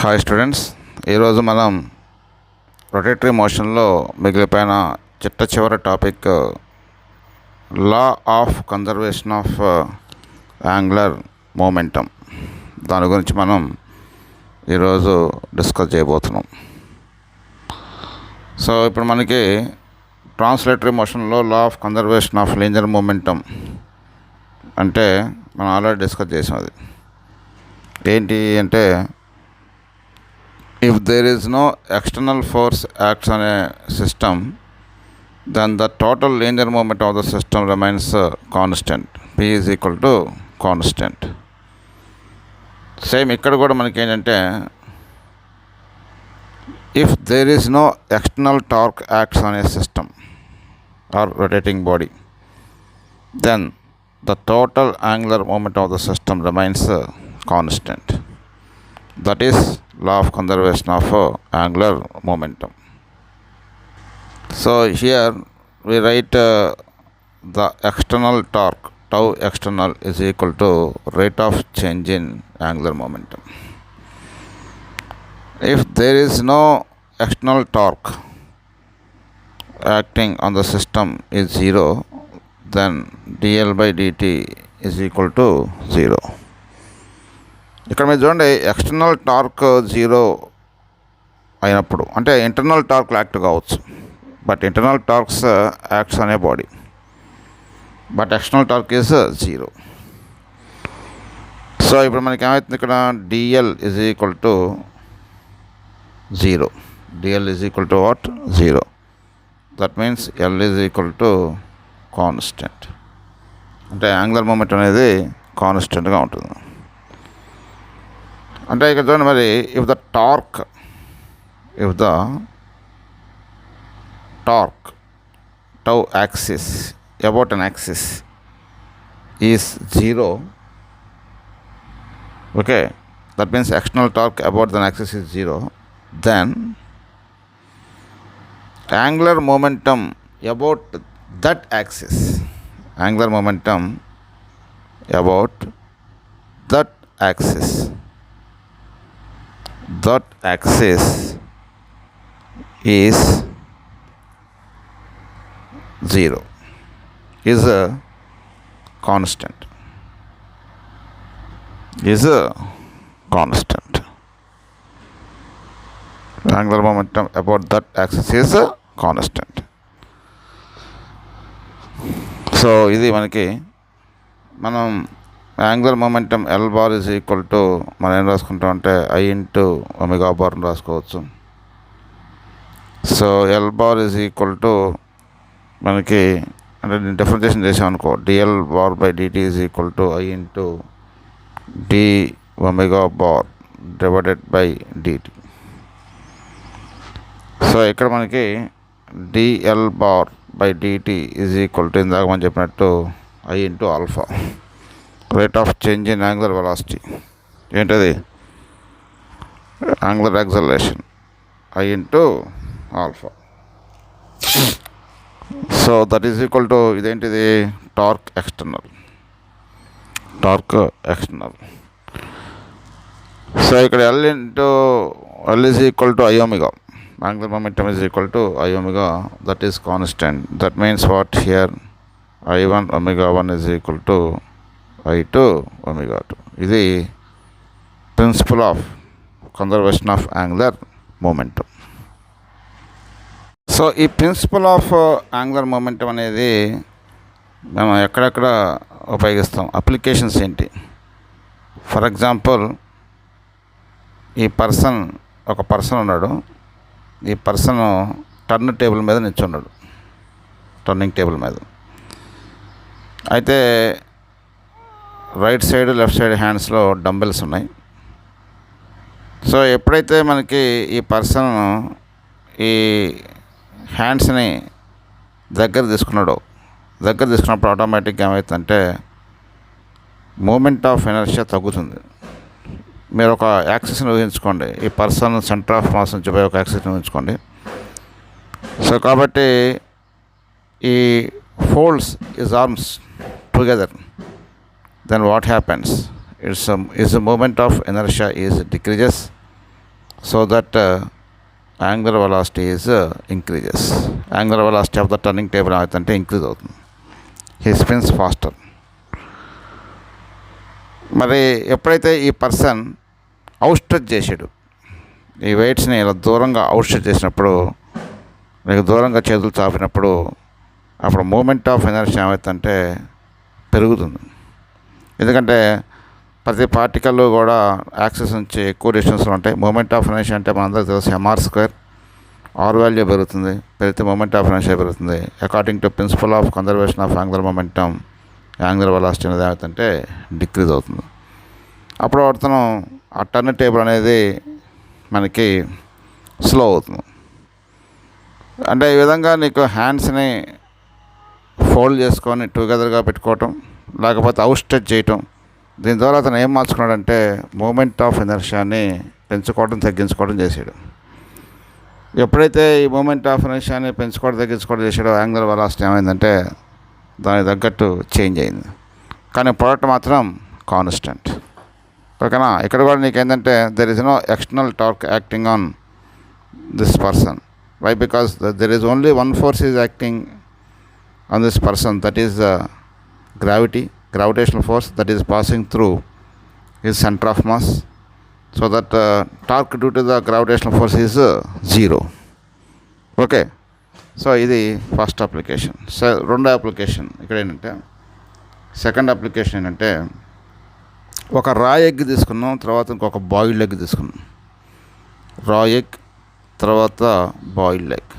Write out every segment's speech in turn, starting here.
Hi students, ఈరోజు మనం rotatory మోషన్లో మిగిలిపోయిన చిట్ట చివరి topic law of conservation of angular momentum. దాని గురించి మనం ఈరోజు డిస్కస్ చేయబోతున్నాం. సో ఇప్పుడు మనకి ట్రాన్స్లేటరీ మోషన్లో law of conservation of linear momentum అంటే మనం ఆల్రెడీ డిస్కస్ చేసాం. అది ఏంటి అంటే, if there is no external force acts on a system, then the total linear moment of the system remains constant. P is equal to constant. Same ఇక్కడ కూడా మనకి ఏంటంటే, if there is no external torque acts on a system or rotating body, then the total angular moment of the system remains constant. That is law of conservation of angular momentum. So here we write the external torque tau external is equal to rate of change in angular momentum. If there is no external torque acting on the system is 0, then dl by dt is equal to 0. ఇక్కడ మీరు చూడండి, external torque 0 అయినప్పుడు అంటే internal torque act కావచ్చు, but internal torques acts అనే body, but external torque is 0. So ఇప్పుడు మనకి ఏమవుతుంది, ఇక్కడ d L is equal to 0. D L is equal to what? 0. That means L is equal to constant. అంటే angular moment అనేది కాన్స్టెంట్గా ఉంటుంది. అంటే ఇక్కడ చూడండి, మరి if the torque tau axis about an axis is 0, okay, that means external torque about that axis is 0, then angular momentum about that axis, angular momentum about that axis is 0, is a constant, angular momentum about that axis is a constant. So ఇది మనకి మనం angular momentum L bar is equal to మనం ఏం రాసుకుంటాం అంటే I into omega bar రాసుకోవచ్చు. So L bar is equal to మనకి అంటే డిఫరెన్షియేషన్ చేసామనుకో, DL bar by DT is equal to I into D omega bar divided by DT. So ఇక్కడ మనకి DL bar by DT is equal to ఇందాక మనం చెప్పినట్టు I into alpha, rate of change in angular velocity ఏంటది? Angular acceleration I into alpha. So that is equal to ఇదేంటిది? Torque external. So ఇక్కడ L is equal to I omega, angular momentum is equal to I omega, that is constant. That means what here? I1 omega 1 is equal to I2 omega 2. ఇది principle of conservation of angular momentum. So ఈ principle of angular momentum అనేది మనం ఎక్కడెక్కడ ఉపయోగిస్తాం, applications ఏంటి? For example, ఒక person ఉన్నాడు. ఈ పర్సన్ టర్నింగ్ టేబుల్ మీద నిల్చున్నాడు, టర్నింగ్ టేబుల్ మీద. అయితే రైట్ సైడ్ లెఫ్ట్ సైడ్ హ్యాండ్స్లో డంబెల్స్ ఉన్నాయి. సో ఎప్పుడైతే మనకి ఈ పర్సన్ ఈ హ్యాండ్స్ని దగ్గర తీసుకున్నప్పుడు ఆటోమేటిక్గా ఏమవుతుందంటే మూమెంట్ ఆఫ్ ఇనర్షియా తగ్గుతుంది. మీరు ఒక యాక్సిస్ని ఊహించుకోండి, ఈ పర్సన్ సెంటర్ ఆఫ్ మాస్ నుంచి పోయి ఒక యాక్సిస్ని ఊహించుకోండి. సో కాబట్టి ఈ folds his arms together, then what happens? Its moment of inertia is decreases so that angular velocity is increases. Angular velocity of the turning table ఏమవుతుందంటే ఇంక్రీజ్ అవుతుంది. he spins faster. మరి ఎప్పుడైతే ఈ పర్సన్ అవుట్స్ట్రెచ్ చేసాడు, ఈ వెయిట్స్ని ఇలా దూరంగా అవుట్స్ట్రెచ్ చేసినప్పుడు, మీకు దూరంగా చేతులు చాపినప్పుడు, అప్పుడు మూమెంట్ ఆఫ్ ఎనర్జీ ఏమవుతుందంటే పెరుగుతుంది. ఎందుకంటే ప్రతి పార్టికల్ కూడా యాక్సిస్ నుంచి ఎక్కువ డిస్టెన్స్లో ఉంటాయి. మూమెంట్ ఆఫ్ ఎనర్జీ అంటే మనందరికీ తెలుసు mr². ఆర్ వాల్యూ పెరుగుతుంది, పెరిగితే మూమెంట్ ఆఫ్ ఎనర్జీ పెరుగుతుంది. According to principle of conservation of angular momentum, angular velocity అనేది ఏమవుతుందంటే డిక్రీజ్ అవుతుంది. అప్పుడు అతను ఆ టర్న్ టేబుల్ అనేది మనకి స్లో అవుతుంది. అంటే ఈ విధంగా నీకు హ్యాండ్స్ని ఫోల్డ్ చేసుకొని టుగెదర్గా పెట్టుకోవటం, లేకపోతే అవుట్స్ట్రెచ్ చేయటం, దీని ద్వారా అతను ఏం మార్చుకున్నాడంటే మూమెంట్ ఆఫ్ ఇనర్షియాని పెంచుకోవడం తగ్గించుకోవడం చేశాడు. ఎప్పుడైతే ఈ మూమెంట్ ఆఫ్ ఇనర్షియాని పెంచుకోవడం తగ్గించుకోవడం చేశాడో యాంగులర్ వెలాసిటీ ఏమైందంటే దానికి తగ్గట్టు చేంజ్ అయింది. కానీ ప్రొడక్ట్ మాత్రం కాన్స్టెంట్. ఓకేనా? ఇక్కడ కూడా నీకు ఏంటంటే there is no external torque acting on this person. Why? Because there is only one force is acting on this person, that is gravitational force that is passing through his center of mass, so that torque due to the gravitational force is 0. Okay, so ఇది first application. రెండో application ఇక్కడ ఏంటంటే, second application ఏంటంటే, ఒక రా egg తీసుకున్నాం, తర్వాత ఇంకొక బాయిల్డ్ ఎగ్ తీసుకున్నాం. రా ఎగ్ తర్వాత బాయిల్డ్ ఎగ్.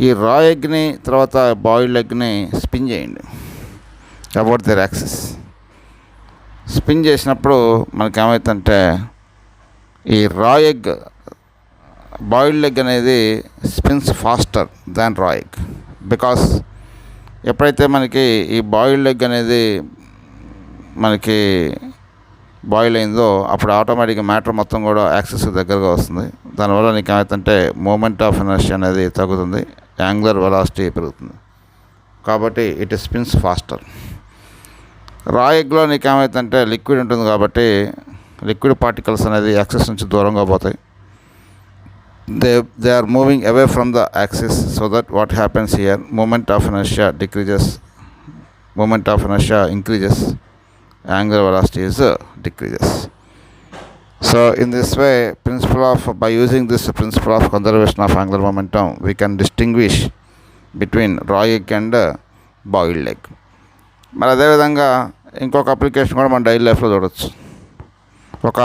ఈ రా ఎగ్ని తర్వాత బాయిల్డ్ ఎగ్ని స్పిన్ చేయండి అబౌట్ దర్ యాక్సిస్. స్పిన్ చేసినప్పుడు మనకి ఏమవుతుందంటే ఈ రా ఎగ్, బాయిల్డ్ ఎగ్ అనేది స్పిన్స్ ఫాస్టర్ దాన్ రా ఎగ్. బికాస్ ఎప్పుడైతే మనకి ఈ బాయిల్డ్ ఎగ్ అనేది మనకి బాయిల్ అయిందో అప్పుడు ఆటోమేటిక్గా మ్యాటర్ మొత్తం కూడా యాక్సిస్ దగ్గరగా వస్తుంది. దానివల్ల నీకు ఏమవుతుందంటే మూమెంట్ ఆఫ్ ఎనర్జీ అనేది తగ్గుతుంది, యాంగులర్ వెలాసిటీ పెరుగుతుంది. కాబట్టి ఇట్ స్పిన్స్ ఫాస్టర్. రా ఎగ్లో నీకు ఏమవుతుందంటే లిక్విడ్ ఉంటుంది కాబట్టి లిక్విడ్ పార్టికల్స్ అనేది యాక్సిస్ నుంచి దూరంగా పోతాయి. They are moving away from the axis, so that what happens here, moment of inertia decreases, moment of inertia increases, angular velocity is decreases. So in this way, by using this principle of conservation of angular momentum, we can distinguish between raw egg and boiled egg. మరి అదేవిధంగా ఇంకొక application కూడా మన daily లైఫ్లో చూడవచ్చు. ఒక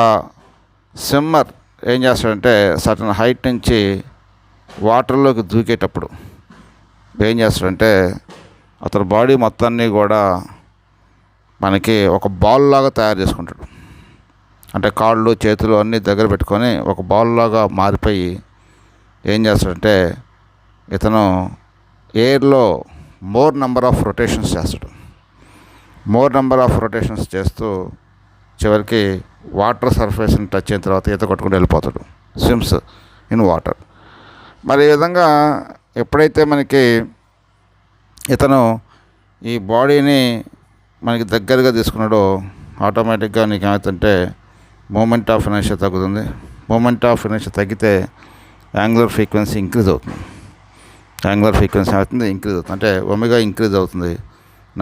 swimmer ఏం చేస్తాడంటే సర్టన్ హైట్ నుంచి వాటర్లోకి దూకేటప్పుడు ఏం చేస్తాడంటే అతని బాడీ మొత్తాన్ని కూడా మనకి ఒక బాల్ లాగా తయారు చేసుకుంటాడు. అంటే కాళ్ళు చేతులు అన్నీ దగ్గర పెట్టుకొని ఒక బాల్ లాగా మారిపోయి ఏం చేస్తాడంటే ఇతను ఎయిర్లో మోర్ నెంబర్ ఆఫ్ రొటేషన్స్ చేస్తాడు. మోర్ నెంబర్ ఆఫ్ రొటేషన్స్ చేస్తూ చివరికి వాటర్ సర్ఫేస్ని టచ్ అయిన తర్వాత ఈత కొట్టుకుంటూ వెళ్ళిపోతాడు, స్విమ్స్ ఇన్ వాటర్. మరి ఈ విధంగా ఎప్పుడైతే మనకి ఇతను ఈ బాడీని మనకి దగ్గరగా తీసుకున్నాడో ఆటోమేటిక్గా నీకు ఏమవుతుందంటే మూమెంట్ ఆఫ్ ఇనర్షియా తగ్గుతుంది. మూమెంట్ ఆఫ్ ఇనర్షియా తగ్గితే యాంగులర్ ఫ్రీక్వెన్సీ ఇంక్రీజ్ అవుతుంది. యాంగులర్ ఫ్రీక్వెన్సీ అవుతుంది ఇంక్రీజ్ అవుతుంది, అంటే ఒమేగా ఇంక్రీజ్ అవుతుంది,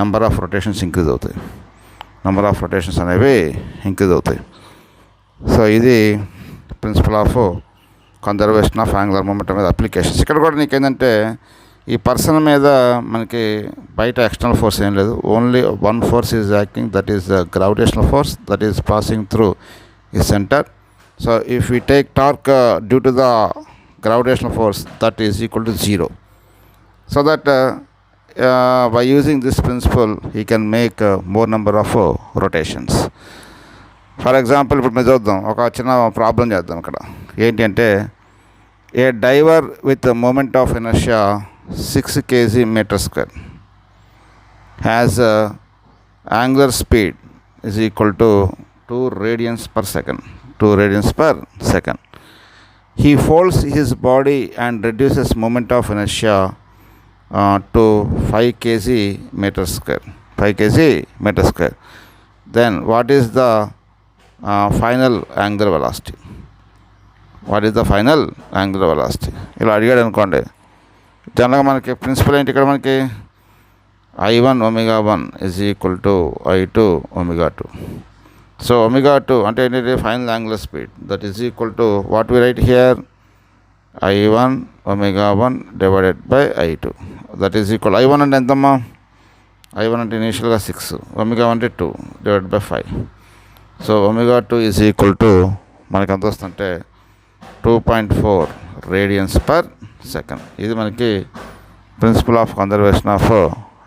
నెంబర్ ఆఫ్ రొటేషన్స్ ఇంక్రీజ్ అవుతాయి, నెంబర్ ఆఫ్ రొటేషన్స్ అనేవి ఇంక్రీజ్ అవుతాయి. సో ఇది principle of conservation of angular momentum మీద అప్లికేషన్స్. ఇక్కడ కూడా నీకు ఏంటంటే ఈ పర్సన్ మీద మనకి బయట ఎక్స్టర్నల్ ఫోర్స్ ఏం లేదు, only one force is acting, that is the gravitational force that is passing through ఈ centre. So if you take torque due to the gravitational force, that is equal to 0. So that by using this principle he can make more number of rotations. For example, ఇప్పుడు మేము చూద్దాం, ఒక చిన్న problem చేద్దాం. ఇక్కడ ఏంటి అంటే a diver with moment of inertia 6 kg/m² has angular speed is equal to 2 radians per second. 2 radians per second. He folds his body and reduces moment of inertia to 5 kg/m². 5 kg/m². Then what is the final angular velocity? What is the final angular velocity. ఇలా అడిగాడు అనుకోండి, జనరల్గా మనకి principal ఏంటి ఇక్కడ మనకి I1 ω1 is equal to I2 ω2. So ω2 అంటే ఏంటంటే final angular speed, that is equal to what we write here I1 ω1 divided by I2, that is equal I1 అంటే ఎంతమ్మా, I1 అంటే ఇనీషియల్గా 6, ω1 అంటే 2 divided by 5. So ω2 is equal to మనకి ఎంత వస్తుందంటే 2.4 రేడియన్స్ పర్ సెకండ్. ఇది మనకి principle of conservation of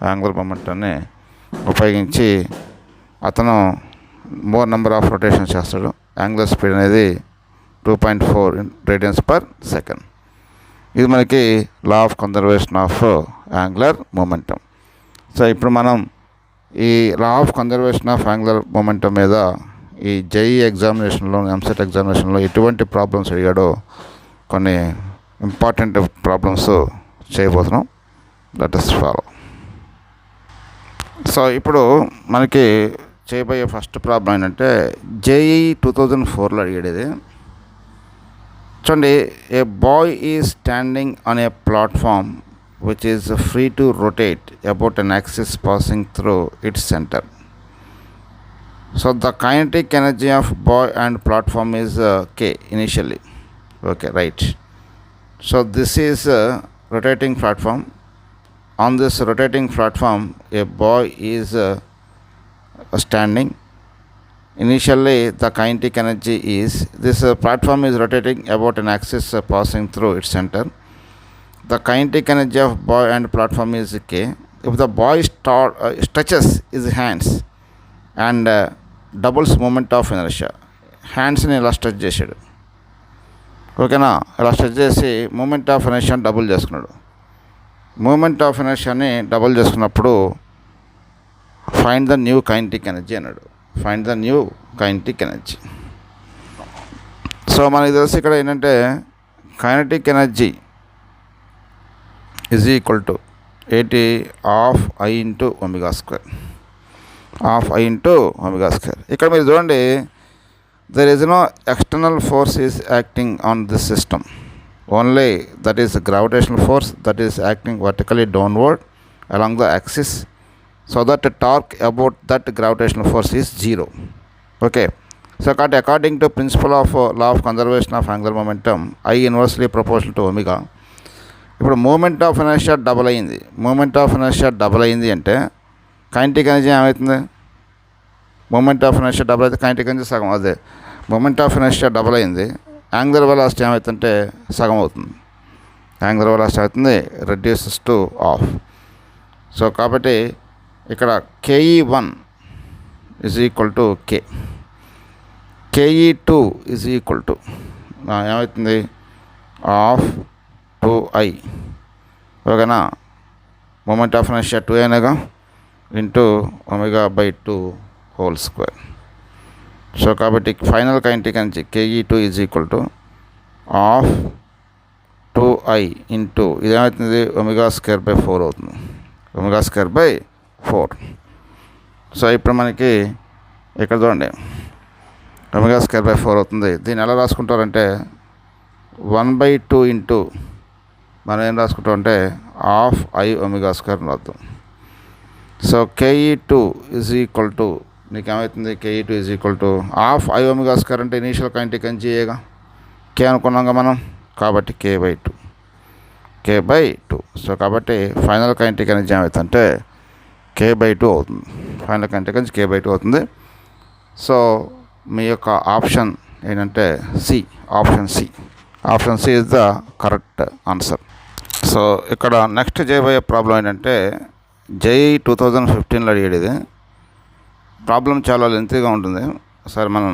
angular మొమెంటాన్ని ఉపయోగించి అతను మోర్ నెంబర్ ఆఫ్ రొటేషన్స్ చేస్తాడు. యాంగులర్ స్పీడ్ అనేది 2.4 రేడియన్స్ పర్ సెకండ్. ఇది మనకి law of conservation of angular momentum. So ఇప్పుడు మనం ఈ law of conservation of angular momentum మీద ఈ జేఈ ఎగ్జామినేషన్లో, ఎంసెట్ ఎగ్జామినేషన్లో ఎటువంటి ప్రాబ్లమ్స్ అడిగాడో కొన్ని ఇంపార్టెంట్ ప్రాబ్లమ్స్ చేయబోతున్నాం. Let us follow. సో ఇప్పుడు మనకి చేయబోయే ఫస్ట్ ప్రాబ్లం ఏంటంటే జేఈ 2004లో అడిగాడు ఇది. చూడండి, a boy is standing on a platform which is free to rotate about an axis passing through its centre. So the kinetic energy of boy and platform is K initially. Okay, right. So this is a rotating platform. On this rotating platform, a boy is standing. Initially, the kinetic energy is, this platform is rotating about an axis passing through its center. The kinetic energy of boy and platform is K. If the boy stretches his hands and doubles moment of inertia, హ్యాండ్స్ని ఇలా stretch చేశాడు, ఓకేనా, ఇలా stretch చేసి moment of ఇనర్షియాని double చేసుకున్నాడు. Moment of ఇనర్షియాని double చేసుకున్నప్పుడు find the new kinetic energy అన్నాడు. Find the new kinetic energy. So మనకి తెలిసి ఇక్కడ ఏంటంటే kinetic energy is equal to ఏంటి, half I into ω², half I into ω². ఇక్కడ మీరు చూడండి, there is no external force is acting on this system, only that is gravitational force that is acting vertically downward along the axis, so that torque about that gravitational force is 0. Okay, so కాబట్టి according to principle of law of conservation of angular momentum I inversely proportional to ω. ఇప్పుడు moment of inertia double అయింది. Moment of inertia double అయింది అంటే kinetic energy ఏమవుతుంది, moment of inertia double అయితే kinetic energy సగం. అదే moment of inertia double అయింది, angular velocity ఏమవుతుందంటే సగం అవుతుంది. యాంగులర్ వెలాసిటీ అవుతుంది రెడ్యూసెస్ టు హాఫ్. సో కాబట్టి ఇక్కడ KE1 is equal to K, KE2 is equal to ఏమవుతుంది, హాఫ్ 2I, ఓకేనా, మూమెంట్ ఆఫ్ ఇనర్షియా 2 అయినాగా ఇంటూ ω/2 హోల్ స్క్వేర్. సో కాబట్టి final kinetic energy KE2 is equal to half 2I into ఇదేమవుతుంది, ω²/4 అవుతుంది, ω²/4. So ఇప్పుడు మనకి ఇక్కడ చూడండి ω²/4 అవుతుంది. దీన్ని ఎలా రాసుకుంటారంటే 1/2 ఇంటూ మనం ఏం రాసుకుంటాం అంటే హాఫ్ I ω² రాద్దాం. So KE2 is equal to నీకు ఏమవుతుంది, KE2 is equal to half I ω² అంటే ఇనీషియల్ కైనెటిక్ ఎనర్జీ ఏగా K అనుకున్నాంగా మనం, కాబట్టి K/2. సో కాబట్టి ఫైనల్ కైనెటిక్ ఎనర్జీ ఏమవుతుందంటే K/2 అవుతుంది. ఫైనల్ కైనెటిక్ ఎనర్జీ K/2 అవుతుంది. సో మీ యొక్క ఆప్షన్ ఏంటంటే option C is the correct answer. So ఇక్కడ నెక్స్ట్ చేయబోయే ప్రాబ్లం ఏంటంటే జేఈ 2015లో అడిగాడు ఇది. ప్రాబ్లం చాలా లెంతీగా ఉంటుంది. సరే మనం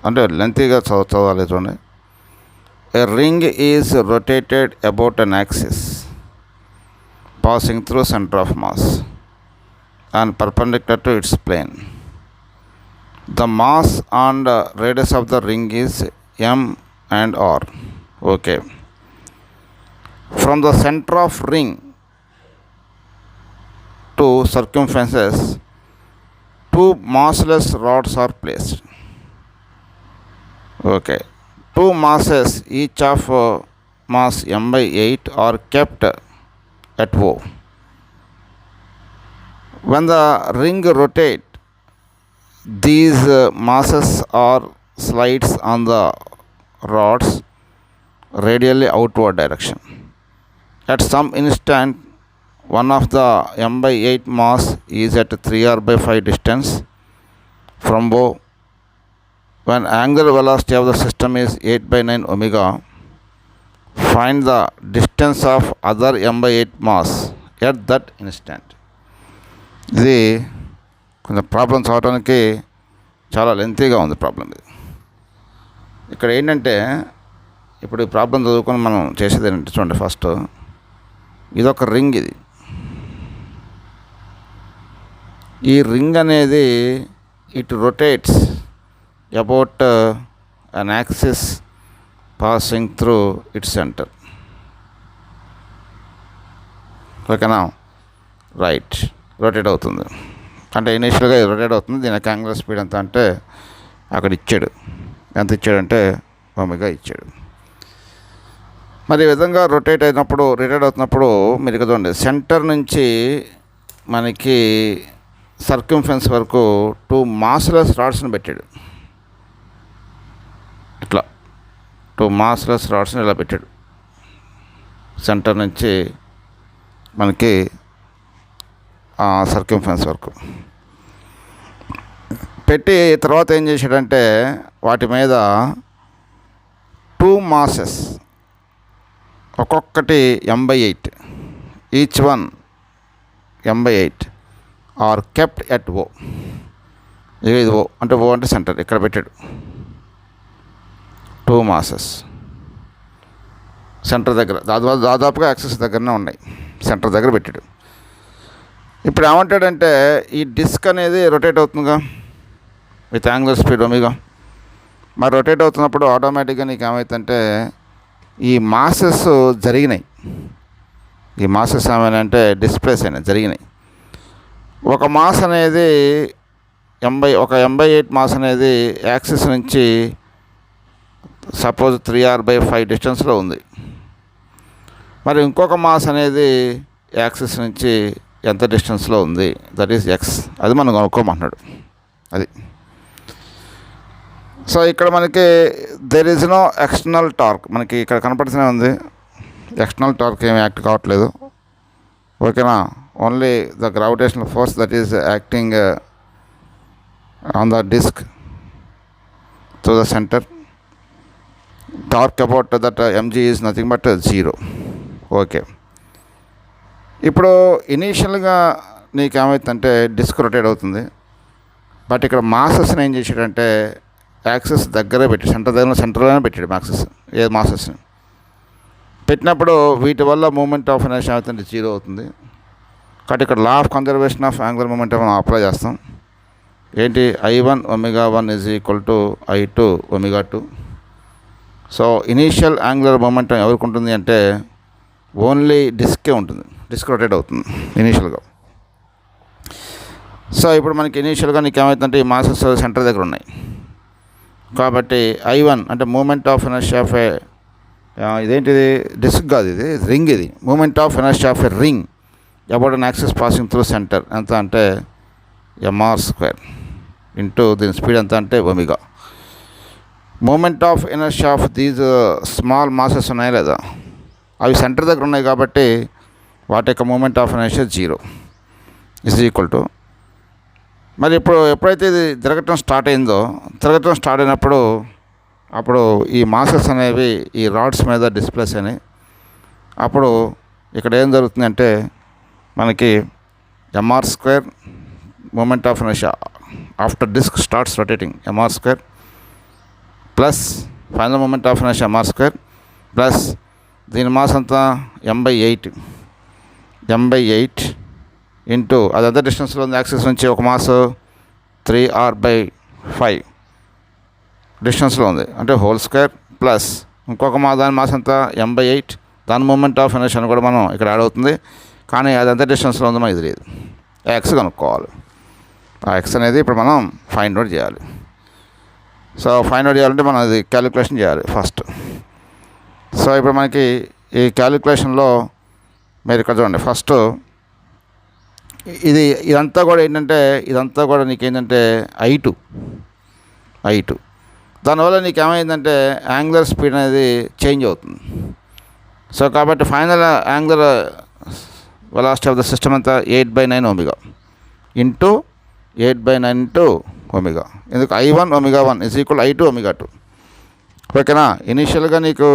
అంటే లెంతీగా చదవాలి. చూడండి, a ring is rotated about an axis passing through centre of mass and perpendicular to its plane. The mass and radius of the ring is m and r. Okay, from the center of ring to circumferences, two massless rods are placed. Okay, two masses each of mass m/8 are kept at O. When the ring rotates, these masses are slides on the rods radially outward direction. At some instant, one of the m/8 mass is at 3r/5 distance from O. When angular velocity of the system is 8/9 omega, find the distance of other m/8 mass at that instant. ఇది కొంచెం problems అవడానికి చాలా లెంతీగా ఉంది problem ఇది. ఇక్కడ ఏంటంటే ఇప్పుడు ఈ ప్రాబ్లం చదువుకొని మనం చేసేది ఏంటంటే చూడండి, ఫస్ట్ ఇదొక రింగ్. ఈ రింగ్ అనేది it rotates about an axis passing through its centre. ఓకేనా? రైట్, రొటేట్ అవుతుంది. అంటే ఇనీషియల్గా రొటేట్ అవుతుంది. దీనికి యాంగులర్ స్పీడ్ ఎంత అంటే అక్కడ ఇచ్చాడు. ఎంత ఇచ్చాడంటే ఒమేగా ఇచ్చాడు. మరి ఈ విధంగా రొటేట్ అవుతున్నప్పుడు మీరు ఇక్కడ చూడండి, సెంటర్ నుంచి మనకి సర్కంఫరెన్స్ వరకు 2 మాస్లెస్ రాడ్స్ని పెట్టాడు. ఇట్లా 2 మాస్లెస్ రాడ్స్ని ఇలా పెట్టాడు. సెంటర్ నుంచి మనకి సర్కంఫరెన్స్ వరకు పెట్టి తర్వాత ఏం చేశాడంటే వాటి మీద 2 మాసెస్ ఒక్కొక్కటి m/8 each one m/8 are kept at O. ఇది O అంటే O అంటే సెంటర్ ఇక్కడ పెట్టాడు. 2 మాసెస్ సెంటర్ దగ్గర దాదాపుగా యాక్సిస్ దగ్గరనే ఉన్నాయి. సెంటర్ దగ్గర పెట్టాడు. ఇప్పుడు ఏమంటాడంటే ఈ డిస్క్ అనేది రొటేట్ అవుతుందిగా విత్ యాంగులర్ స్పీడ్ ఒమేగా. మరి రొటేట్ అవుతున్నప్పుడు ఆటోమేటిక్గా నీకు ఏమవుతుందంటే ఈ మాసెస్ జరిగినాయి. ఈ మాసెస్ ఏమైనా డిస్ప్లేస్ అయినాయి, జరిగినాయి. ఒక మాస్ అనేది ఒక m/8 మాస్ అనేది యాక్సిస్ నుంచి సపోజ్ 3r/5 డిస్టెన్స్లో ఉంది. మరి ఇంకొక మాస్ అనేది యాక్సిస్ నుంచి ఎంత డిస్టెన్స్లో ఉంది, దట్ ఈస్ ఎక్స్. అది మనం కనుక్కోమంటున్నాడు. అది సో ఇక్కడ మనకి there is no external torque. మనకి ఇక్కడ కనపడుతూనే ఉంది, ఎక్స్టర్నల్ టార్క్ ఏమి యాక్ట్ కావట్లేదు. ఓకేనా? Only the gravitational force that is acting on the disc to the centre. Torque about that mg is nothing but 0. Okay, ఇప్పుడు ఇనీషియల్గా నీకు ఏమవుతుందంటే డిస్క్ రొటేట్ అవుతుంది. బట్ ఇక్కడ మాసెస్ని ఏం చేశాడంటే యాక్సిస్ దగ్గరే పెట్టి సెంటర్లోనే పెట్టాడు మాసెస్ని పెట్టినప్పుడు వీటి వల్ల మూమెంట్ ఆఫ్ ఇనర్షియా అవుతుంది 0 అవుతుంది. కాబట్టి ఇక్కడ law of conservation of angular moment మనం అప్లై చేస్తాం. ఏంటి? I1 ω1 = I2 ω2. So initial angular momentum ఎవరికి ఉంటుంది అంటే ఓన్లీ డిస్కే ఉంటుంది. డిస్క్ రొటేట్ అవుతుంది ఇనీషియల్గా. సో ఇప్పుడు మనకి ఇనీషియల్గా నీకు ఏమవుతుందంటే ఈ మాసెస్ సెంటర్ దగ్గర ఉన్నాయి. కాబట్టి I1 అంటే moment of inertia of a ఇదేంటిది? డిస్క్ కాదు, ఇది రింగ్. ఇది moment of inertia of a ring about an axis passing through center ఎంత అంటే mr² ఇంటూ దీని స్పీడ్ ఎంత అంటే omega. Moment of inertia of these small masses ఉన్నాయి లేదా, అవి సెంటర్ దగ్గర ఉన్నాయి కాబట్టి వాటి యొక్క మూమెంట్ ఆఫ్ ఇనర్షియా 0 = మరి ఎప్పుడైతే ఇది తిరగటం స్టార్ట్ అయినప్పుడు అప్పుడు ఈ మాసెస్ అనేవి ఈ రాడ్స్ మీద డిస్ప్లేస్ అయినాయి. అప్పుడు ఇక్కడ ఏం జరుగుతుందంటే మనకి mr² moment of inertia after disk starts rotating mr² plus final moment of inertia mr² plus దీని మాస్ అంతా m/8 ఇంటూ అదంతా డిస్టెన్స్లో ఉంది యాక్సిస్ నుంచి. ఒక మాస్ 3r/5 డిస్టెన్స్లో ఉంది అంటే హోల్² ప్లస్ ఇంకొక దాని మాస్ అంతా m/8. దాని మూమెంట్ ఆఫ్ ఇనర్షియా కూడా మనం ఇక్కడ యాడ్ అవుతుంది. కానీ అదంతా డిస్టెన్స్లో ఉందో మనకి తెలియదు. ఎక్స్ కనుక్కోవాలి. ఆ ఎక్స్ అనేది ఇప్పుడు మనం ఫైండ్ అవుట్ చేయాలి. సో ఫైండ్ అవుట్ చేయాలంటే మనం అది క్యాలిక్యులేషన్ చేయాలి ఫస్ట్. సో ఇప్పుడు మనకి ఈ క్యాలిక్యులేషన్లో మీరు ఇక్కడ చూడండి, ఫస్ట్ ఇదంతా కూడా ఏంటంటే, ఇదంతా కూడా నీకు ఏంటంటే I2. దానివల్ల నీకు ఏమైందంటే యాంగులర్ స్పీడ్ అనేది చేంజ్ అవుతుంది. సో కాబట్టి final angular velocity of the system అంతా 8/9 ఒమేగా ఇంటూ 8/9 ఇంటూ ఒమేగా. ఎందుకు I1 ω1 = I2 ω2. ఓకేనా. ఇనీషియల్గా నీకు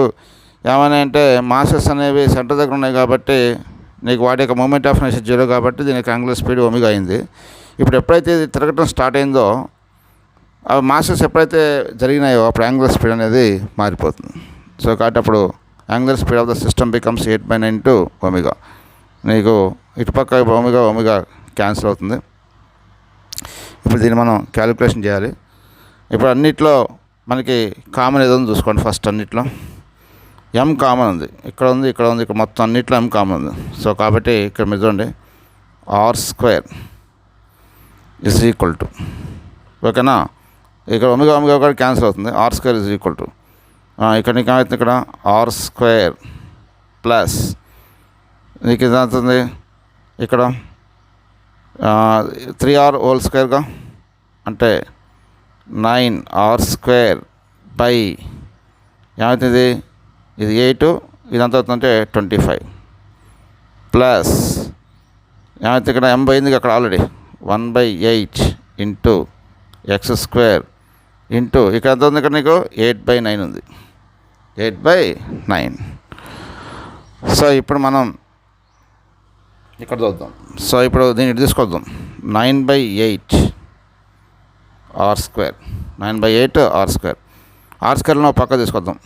ఏమైనా అంటే మాసెస్ అనేవి సెంటర్ దగ్గర ఉన్నాయి కాబట్టి నీకు వాటి యొక్క మూమెంట్ ఆఫ్ ఇనర్షియా 0 కాబట్టి దీనికి యాంగులర్ స్పీడ్ ఒమేగా అయింది. ఇప్పుడు ఎప్పుడైతే ఇది తిరగటం స్టార్ట్ అయిందో, ఆ మాసెస్ ఎప్పుడైతే జరిగినాయో అప్పుడు యాంగులర్ స్పీడ్ అనేది మారిపోతుంది. సో కాబట్టి అప్పుడు angular speed of the system becomes 8/9 into omega. నీకు ఇటుపక్క ఒమేగా క్యాన్సిల్ అవుతుంది. ఇప్పుడు దీన్ని మనం క్యాలిక్యులేషన్ చేయాలి. ఇప్పుడు అన్నిట్లో మనకి కామన్ ఏదో చూసుకోండి. ఫస్ట్ అన్నిట్లో M కామన్ ఉంది, ఇక్కడ ఉంది, ఇక్కడ మొత్తం అన్నిట్లో M కామన్ ఉంది. సో కాబట్టి ఇక్కడ మీరు చూడండి, R² = ఓకేనా. ఇక్కడ ఒమేగా కూడా క్యాన్సిల్ అవుతుంది. R² ఇక్కడ నీకు ఏమవుతుంది, ఇక్కడ R² ప్లస్ నీకు ఇది అవుతుంది ఇక్కడ 3R² అంటే 9R² బై ఏమవుతుంది, ఇది 8, ఇదంతా అవుతుందంటే 25 ప్లస్ ఏమైతే ఇక్కడ M పోయింది అక్కడ ఆల్రెడీ 1/8 ఇంటూ X² ఇంటూ ఇక్కడ ఎంత ఉంది, ఇక్కడ నీకు 8/9 ఉంది, 8/9. సో ఇప్పుడు మనం ఇక్కడ చూద్దాం. సో ఇప్పుడు దీన్ని తీసుకొద్దాం, 9/8 R², 9/8 R²లో పక్క తీసుకొద్దాం.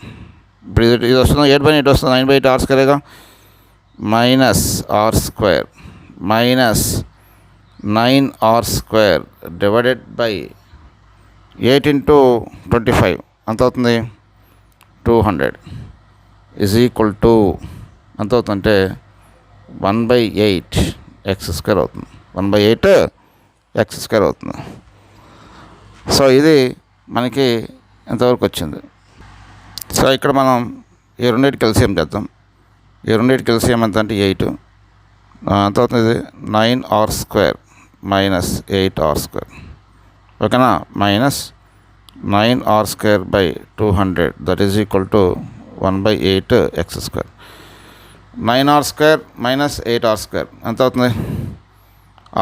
ఇప్పుడు ఇది వస్తుంది 8/8 వస్తుంది, 9/8 R²గా minus R² minus 9R² divided by 8 into 25 ఎంత అవుతుంది, 200 = ఎంత అవుతుందంటే 1/8 X² అవుతుంది, 1/8 X² అవుతుంది. సో ఇది మనకి ఎంతవరకు వచ్చింది. సో ఇక్కడ మనం ఈ రెండింటికి ఎల్సిఎం చేద్దాం. ఈ రెండింటికి ఎల్సిఎం ఎంత అంటే 8 ఎంత అవుతుంది, 9R² మైనస్ 8R². ఓకేనా. Minus 9R² by 200 = 1/8 X². 9R² minus 8R² ఎంత అవుతుంది,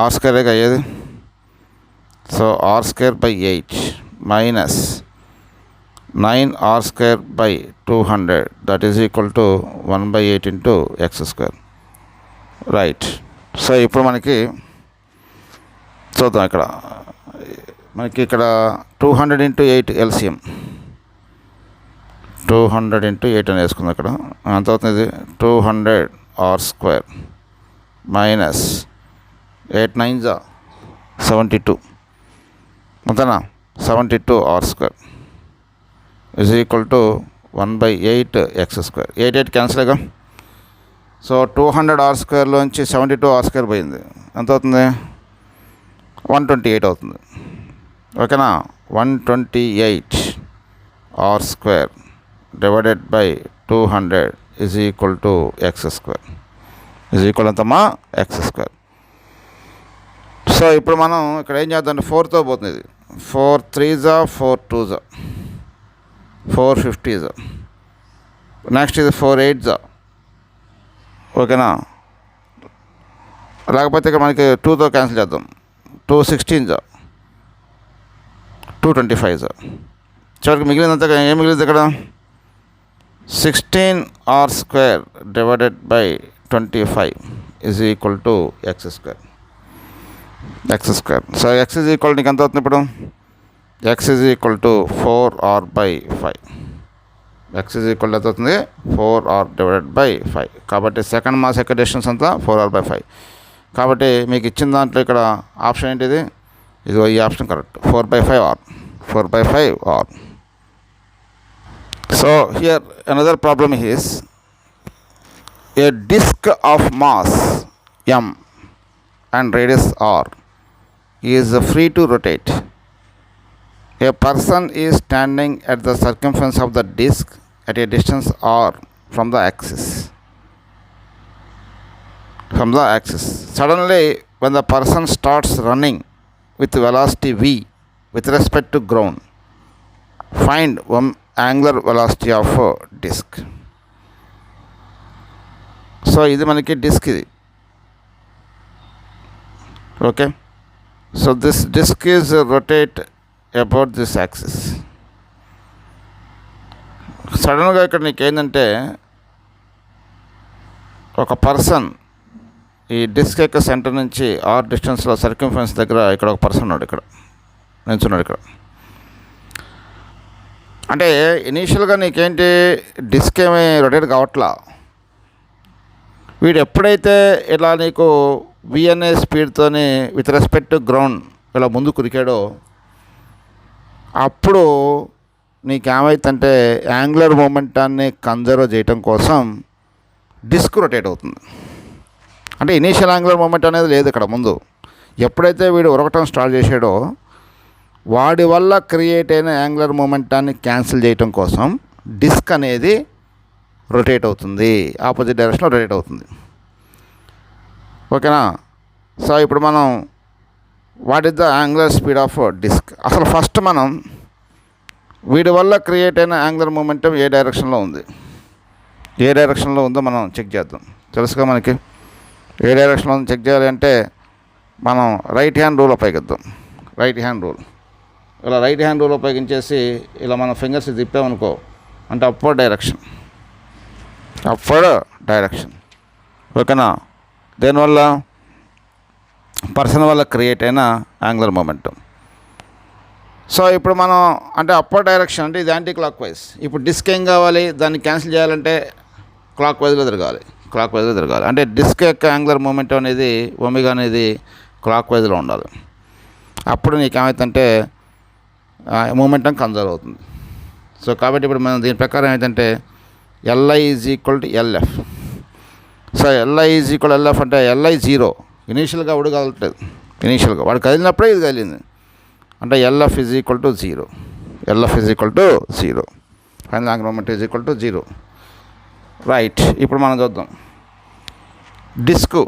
R² అయ్యేది. So R² by 8 minus 9R² by 200 = 1/8 into X². Right. So ఇప్పుడు మనకి చూద్దాం, మనకి ఇక్కడ 200 ఇంటూ 8 ఎల్సిఎం, 200 ఇంటూ 8 అని వేసుకుందాం. ఇక్కడ ఎంత అవుతుంది, 200R² మైనస్ 8 9 72 అంతేనా, 72R² = 1/8 X². 8 క్యాన్సిల్గా. సో 200R²లోంచి 72R² పోయింది, ఎంత అవుతుంది, 128 అవుతుంది. ఓకేనా. 128R² divided by 200 = X². ఎంతమ్మా, X². సో ఇప్పుడు మనం ఇక్కడ ఏం చేద్దాం, 4తో పోతుంది ఇది. 4 3s 4 2s 4 50s. నెక్స్ట్ ఇది 4 8s. ఓకేనా. లేకపోతే ఇక్కడ మనకి 2తో క్యాన్సిల్ చేద్దాం. 2 16s 2 25s. చివరికి మిగిలినంత ఏం మిగిలింది ఇక్కడ, 16R² divided by 25 = X². So X నీకు ఎంత అవుతుంది ఇప్పుడు, X = 4R/5. X ఎంత అవుతుంది, 4R డివైడెడ్ బై 5. కాబట్టి సెకండ్ మాస్ యొక్క డిస్టెన్స్ అంతా 4R/5. కాబట్టి మీకు ఇచ్చిన దాంట్లో ఇక్కడ ఆప్షన్ ఏంటిది, ఇదిగో ఈ option correct, 4/5R. So here another problem is a disk of mass M and radius R is free to rotate A person is standing at the circumference of the disk at a distance r from the axis. Suddenly, when the person starts running with velocity v with respect to ground, find angular velocity of disk. So ఇది మనకి disk ఇది. Okay, so this disk is rotate about this axis. సడన్గా ఇక్కడ నీకు ఏంటంటే ఒక person ఈ disc యొక్క సెంటర్ నుంచి ఆర్ డిస్టెన్స్లో సర్కంఫరెన్స్ దగ్గర ఇక్కడ ఒక పర్సన్ ఉన్నాడు, ఇక్కడ నిల్చున్నాడు. ఇక్కడ అంటే ఇనీషియల్గా నీకేంటి డిస్క్ ఏమీ రొటేట్ కావట్లా. వీడు ఎప్పుడైతే ఇలా నీకు విఎన్ఏ స్పీడ్తోని విత్ రెస్పెక్ట్ టు గ్రౌండ్ ఇలా ముందు కురికాడో అప్పుడు నీకేమైతుందంటే యాంగులర్ మూమెంటాన్ని కన్జర్వ్ చేయటం కోసం డిస్క్ రొటేట్ అవుతుంది. అంటే ఇనీషియల్ యాంగులర్ మూమెంట్ అనేది లేదు ఇక్కడ ముందు. ఎప్పుడైతే వీడు ఉరకటం స్టార్ట్ చేసాడో వాడి వల్ల క్రియేట్ అయిన యాంగులర్ మూమెంటాన్ని క్యాన్సిల్ చేయటం కోసం డిస్క్ అనేది రొటేట్ అవుతుంది, ఆపోజిట్ డైరెక్షన్లో రొటేట్ అవుతుంది. ఓకేనా? సో ఇప్పుడు మనం what is the angular speed of disk. అసలు ఫస్ట్ మనం వీడి వల్ల క్రియేట్ అయిన యాంగులర్ మూమెంటం ఏ డైరెక్షన్లో ఉంది, ఏ డైరెక్షన్లో ఉందో మనం చెక్ చేద్దాం. తెలుసుగా మనకి ఏ డైరెక్షన్లో ఉందో చెక్ చేయాలి అంటే మనం రైట్ హ్యాండ్ రూల్ ఉపయోగిద్దాం. రైట్ హ్యాండ్ రూల్, ఇలా రైట్ హ్యాండ్ రూల్ ఉపయోగించేసి ఇలా మన ఫింగర్స్ తిప్పామనుకో అంటే అప్వర్డ్ డైరెక్షన్, అప్వర్డ్ డైరెక్షన్. ఓకేనా? దేనివల్ల పర్సన్ వల్ల క్రియేట్ అయిన యాంగులర్ మూమెంటం. సో ఇప్పుడు మనం అంటే అప్పర్ డైరెక్షన్ అంటే ఇది యాంటీ క్లాక్ వైజ్. ఇప్పుడు డిస్క్ ఏం కావాలి, దాన్ని క్యాన్సిల్ చేయాలంటే క్లాక్ వైజ్లో తిరగాలి, క్లాక్ వైజ్లో తిరగాలి. అంటే డిస్క్ యొక్క యాంగులర్ మూమెంటం అనేది ఒమేగా అనేది క్లాక్ వైజ్లో ఉండాలి. అప్పుడు నీకు ఏమవుతుందంటే మూమెంటం కన్జర్వ్ అవుతుంది. సో కాబట్టి ఇప్పుడు మనం దీని ప్రకారం ఏమైందంటే LI is equal to LF. So LI is equal LF అంటే ఎల్ఐ జీరో. ఇనీషియల్గా వాడు కదలట్లేదు, ఇనీషియల్గా వాడు కదిలినప్పుడే ఇది కదిలింది. అంటే LF is equal to zero, LF is equal to zero, final angular moment is equal to zero. Right, ఇప్పుడు మనం చూద్దాం disc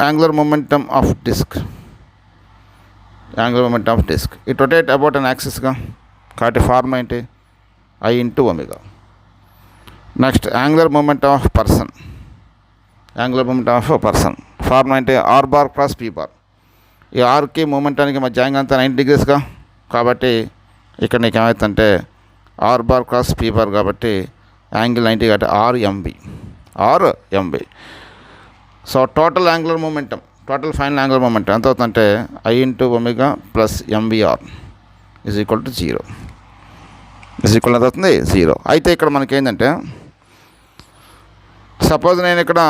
angular momentum of disc. Angular momentum of disc it rotate about an యాక్సిస్గా, కాబట్టి form ఏంటి I into omega. Next angular momentum of person, angular momentum of person form ఏంటి R bar cross P bar. ఈ ఆర్కి మూమెంటానికి మధ్య angle అంతా 90 డిగ్రీస్గా, కాబట్టి ఇక్కడ నీకు ఏమవుతుందంటే R bar cross P bar కాబట్టి యాంగిల్ 90 కాబట్టి RMB. So total angular momentum, total final angular momentum ఎంత అవుతుందంటే I into omega plus MBR is equal to zero. Is equal ఎంత అవుతుంది? జీరో. అయితే ఇక్కడ మనకి ఏంటంటే సపోజ్ నేను ఇక్కడ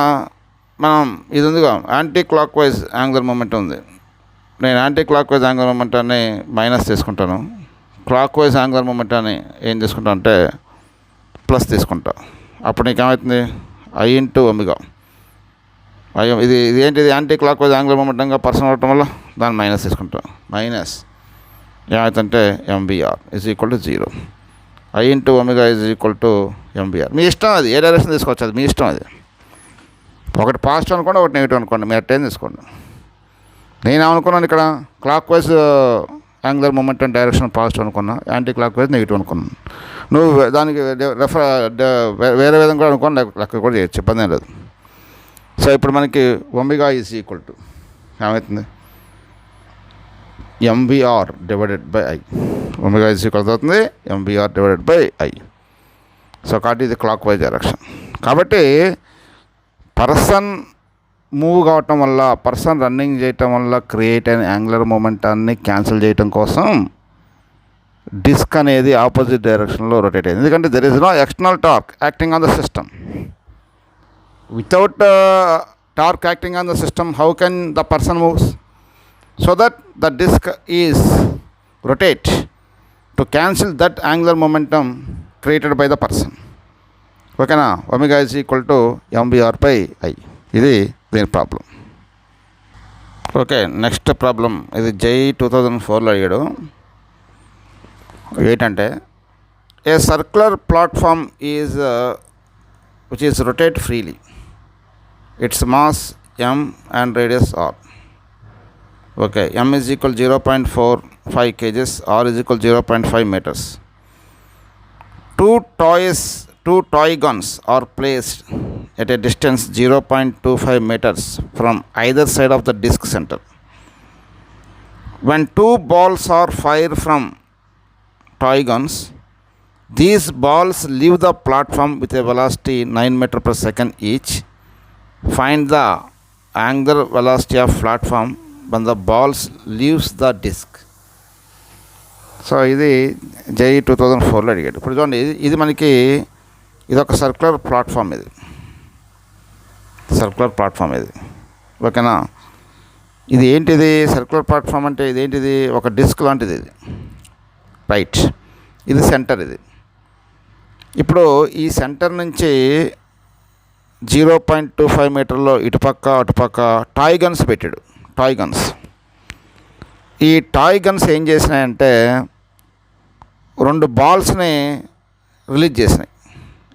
మనం ఇది ఉందిగా anti clock wise angular momentum ఉంది. నేను యాంటీ క్లాక్ వైజ్ యాంగులర్ మూమెంటాన్ని మైనస్ తీసుకుంటాను, క్లాక్ వైజ్ యాంగులర్ మూమెంటాన్ని ఏం తీసుకుంటా అంటే ప్లస్ తీసుకుంటా. అప్పుడు నీకు ఏమవుతుంది ఐ ఇంటూ ఒమేగా. ఇది ఏంటిది యాంటీ క్లాక్ వైజ్ యాంగులర్ మూమెంటంగా పర్సన్ అవటం వల్ల దాన్ని మైనస్ తీసుకుంటాం. మైనస్ ఏమవుతుందంటే MBR is equal to zero. I into omega is equal to MBR. మీ ఇష్టం, అది ఏ డైరెక్షన్ తీసుకోవచ్చు, అది మీ ఇష్టం. అది ఒకటి పాజిటివ్ అనుకోండి, ఒకటి నెగిటివ్ అనుకోండి, మీరు అట్టేం తీసుకోండి. నేను ఏమనుకున్నాను ఇక్కడ clock wise angular momentum direction positive అనుకున్నా, యాంటీ క్లాక్ వైజ్ నెగిటివ్ అనుకున్నాను. నువ్వు దానికి వేరే విధంగా కూడా అనుకోండి, లెక్క కూడా చేయొచ్చు, ఇబ్బంది ఏం లేదు. సో ఇప్పుడు మనకి ఒమేగా ఈజ్ ఈక్వల్ టు ఏమవుతుంది MBR divided by I. Omega is equal అవుతుంది MBR divided by I. So కాబట్టి ఇది క్లాక్ వైజ్ డైరెక్షన్. కాబట్టి పర్సన్ మూవ్ కావటం వల్ల, పర్సన్ రన్నింగ్ చేయటం వల్ల క్రియేట్ అయిన యాంగులర్ మూమెంటాన్ని క్యాన్సిల్ చేయటం కోసం డిస్క్ అనేది ఆపోజిట్ డైరెక్షన్లో రొటేట్ అయింది. ఎందుకంటే there is no external torque acting on the system. Without torque acting on the system how can the person moves? So that the disc is rotate to cancel that angular momentum created by the person. ఓకేనా? Omega is equal to MBR by I. ఇది దీని problem. Okay, next problem ఇది జై 2004లో అడిగాడు. ఏంటంటే ఏ circular platform is which is rotate freely, its mass m and radius r. Okay, m is equal 0.45 kgs, r is equal 0.5 meters. Two toy guns are placed at a distance 0.25 meters from either side of the disc center. When two balls are fired from toy guns, these balls leave the platform with a velocity 9 meters per second each. Find the angular velocity of platform when the balls leaves the disc. So ఇది జై 2004లో అడిగాడు. ఇప్పుడు చూడండి, ఇది మనకి ఇది ఒక circular platform, ఇది సర్క్యులర్ ప్లాట్ఫామ్ ఇది. ఓకేనా, ఇది ఏంటిది సర్క్యులర్ ప్లాట్ఫామ్ అంటే ఇదేంటిది, ఒక డిస్క్ లాంటిది ఇది, రైట్. ఇది సెంటర్. ఇది ఇప్పుడు ఈ సెంటర్ నుంచి 0.25 మీటర్లో ఇటుపక్క అటుపక్క టాయ్ గన్స్ పెట్టాడు. టాయ్ గన్స్, ఈ టాయ్ గన్స్ ఏం చేసినాయంటే 2 బాల్స్ని రిలీజ్ చేసినాయి.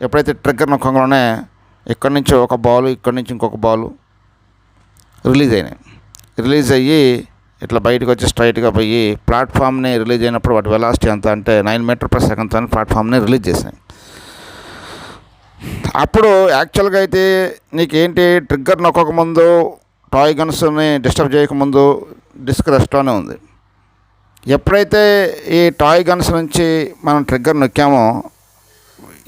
ఎప్పుడైతే ట్రిగ్గర్ నొక్కగానే ఇక్కడి నుంచి ఒక బాల్, ఇక్కడి నుంచి ఇంకొక బాల్ రిలీజ్ అయినాయి. రిలీజ్ అయ్యి ఇట్లా బయటకు వచ్చి స్ట్రైట్గా పోయి ప్లాట్ఫామ్ని రిలీజ్ అయినప్పుడు వాటి వెలాసిటీ ఎంత అంటే 9 మీటర్ పర్ సెకండ్ అని ప్లాట్ఫామ్ని రిలీజ్ చేసినాయి. అప్పుడు యాక్చువల్గా అయితే నీకేంటి, ట్రిగ్గర్ నొక్కకముందు టాయ్ గన్స్ని డిస్టర్బ్ చేయకముందు డిస్క్ రెస్ట్లోనే ఉంది. ఎప్పుడైతే ఈ టాయ్ గన్స్ నుంచి మనం ట్రిగ్గర్ నొక్కామో,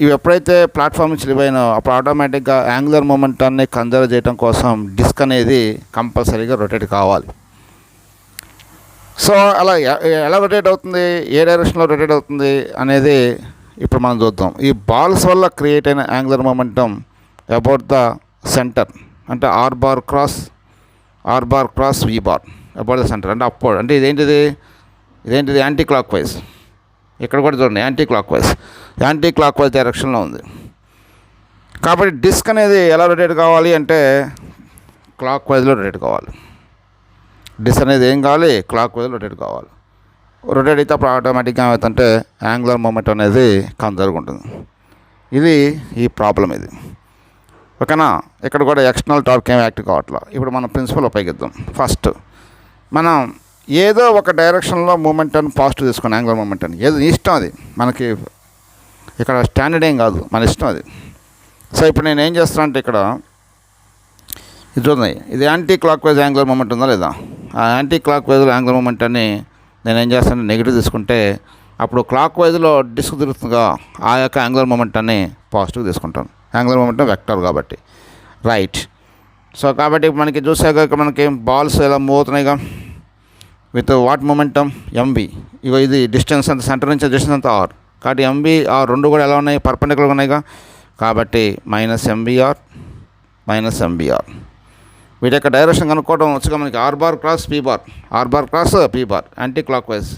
ఇవి ఎప్పుడైతే ప్లాట్ఫామ్ నుంచి లివైనో అప్పుడు ఆటోమేటిక్గా యాంగులర్ మొమెంటాన్ని కన్జర్వ్ చేయడం కోసం డిస్క్ అనేది కంపల్సరీగా రొటేట్ కావాలి. సో అలా ఎలా రొటేట్ అవుతుంది, ఏ డైరెక్షన్లో రొటేట్ అవుతుంది అనేది ఇప్పుడు మనం చూద్దాం. ఈ బాల్స్ వల్ల క్రియేట్ అయిన angular momentum about the centre అంటే R bar cross V bar about the centre అంటే అప్వర్డ్. అంటే ఇదేంటిది యాంటీ క్లాక్ వైజ్. ఇక్కడ కూడా చూడండి, యాంటీ క్లాక్ వైజ్ డైరెక్షన్లో ఉంది. కాబట్టి డిస్క్ అనేది ఎలా రొటేట్ కావాలి అంటే క్లాక్ వైజ్లో రొటేట్ కావాలి. డిస్క్ అనేది ఏం కావాలి, క్లాక్ వైజ్లో రొటేట్ కావాలి. రొటేట్ అయితే అప్పుడు ఆటోమేటిక్గా ఏమవుతుందంటే యాంగులర్ మూమెంట్ అనేది కన్జర్వ్ ఉంటుంది. ఇది ఈ ప్రాబ్లం ఇది. ఓకేనా, ఇక్కడ కూడా ఎక్స్టర్నల్ టార్క్ ఏం యాక్ట్ కావట్లా. ఇప్పుడు మనం ప్రిన్సిపల్ ఉపయోగిద్దాం. ఫస్ట్ మనం ఏదో ఒక డైరెక్షన్లో మూమెంట్ అని పాజిటివ్ తీసుకుని యాంగులర్ మూమెంట్ అని ఏదో ఇష్టం, అది మనకి ఇక్కడ స్టాండర్డ్ ఏం కాదు, మన ఇష్టం అది. సో ఇప్పుడు నేను ఏం చేస్తానంటే ఇక్కడ ఇది చూడండి, ఇది anti clock wise angular moment ఉందా లేదా. ఆ anti clock wise angular moment అని నేను ఏం చేస్తాను, నెగిటివ్ తీసుకుంటే అప్పుడు క్లాక్ వైజ్లో డిస్క్ తిరుగుతుందిగా, ఆ యొక్క యాంగులర్ మొమెంటాన్ని పాజిటివ్ తీసుకుంటాను. యాంగులర్ మొమెంటం వెక్టర్ కాబట్టి, రైట్. సో కాబట్టి మనకి చూసాక ఇక్కడ మనకి బాల్స్ ఎలా మూవ్ అవుతున్నాయిగా విత్ వాట్ మొమెంటం ఎంవి. ఇగో ఇది డిస్టెన్స్ అంత, సెంటర్ నుంచి డిస్టెన్స్ అంతా ఆర్. కాబట్టి ఎంవి ఆర్ రెండు కూడా ఎలా ఉన్నాయి, పర్పెండిక్యులర్గా ఉన్నాయిగా. కాబట్టి -MVR వీటి యొక్క డైరెక్షన్ కనుక్కోవడం వచ్చుగా మనకి R bar cross P bar anticlockwise.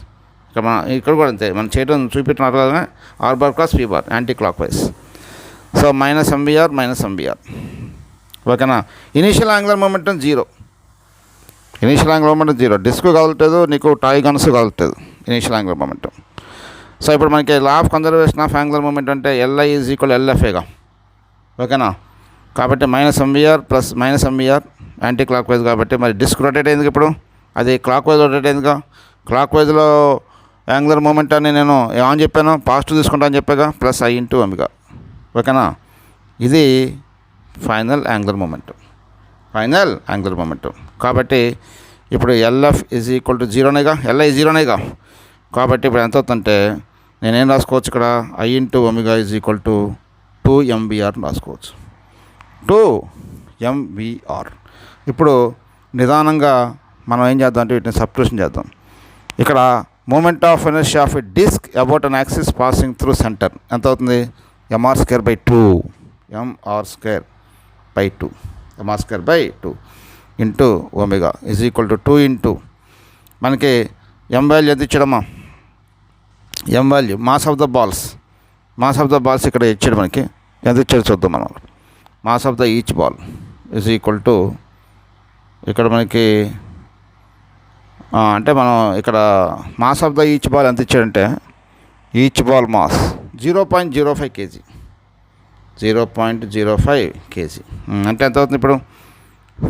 ఇక్కడ కూడా అంతే, మనం చేయడం చూపెట్టినారు కదా, R bar cross P bar anticlockwise. So -MVR. ఓకేనా. Initial angular momentum zero, disc కదలట్లేదు, నీకు టాయ్ గన్స్ కదలట్లేదు, ఇనీషియల్ యాంగులర్ మొమెంటం. సో ఇప్పుడు మనకి law of conservation of angular momentum అంటే LI = LFAగా. ఓకేనా. కాబట్టి -MVR యాంటీ క్లాక్ వైజ్ కాబట్టి మరి డిస్క్ రొటేట్ అయింది. ఇప్పుడు అది క్లాక్ వైజ్ రొటేట్ అయిందిగా. క్లాక్ వైజ్లో యాంగులర్ మొమెంటాన్ని నేను ఏమని చెప్పాను, పాజిటివ్ తీసుకుంటా అని చెప్పాగా, +I × ω. ఓకేనా. ఇది ఫైనల్ యాంగులర్ మొమెంటం. కాబట్టి ఇప్పుడు LF = 0నేగా, LI 0నేగా. కాబట్టి ఇప్పుడు ఎంత అవుతుందంటే నేనేం రాసుకోవచ్చు ఇక్కడ, I × ω = 2MVR రాసుకోవచ్చు, 2MVR. ఇప్పుడు నిదానంగా మనం ఏం చేద్దాం అంటే వీటిని సబ్స్టిట్యూషన్ చేద్దాం. ఇక్కడ moment of inertia of a disc about an axis passing through center ఎంత అవుతుంది, mr² ఇంటూ ω = 2 ఇంటూ మనకి M వాల్యూ ఎంత ఇచ్చాడమ్మా, M value mass of the balls ఇక్కడ ఇచ్చాడు. మనకి ఎంత ఇచ్చాడు చూద్దాం మనం. Mass of the each ball = ఇక్కడ మనకి అంటే మనం ఇక్కడ mass of the each ball ఎంత ఇచ్చాడంటే each ball mass 0.05 kg 0.05 kg అంటే ఎంత అవుతుంది ఇప్పుడు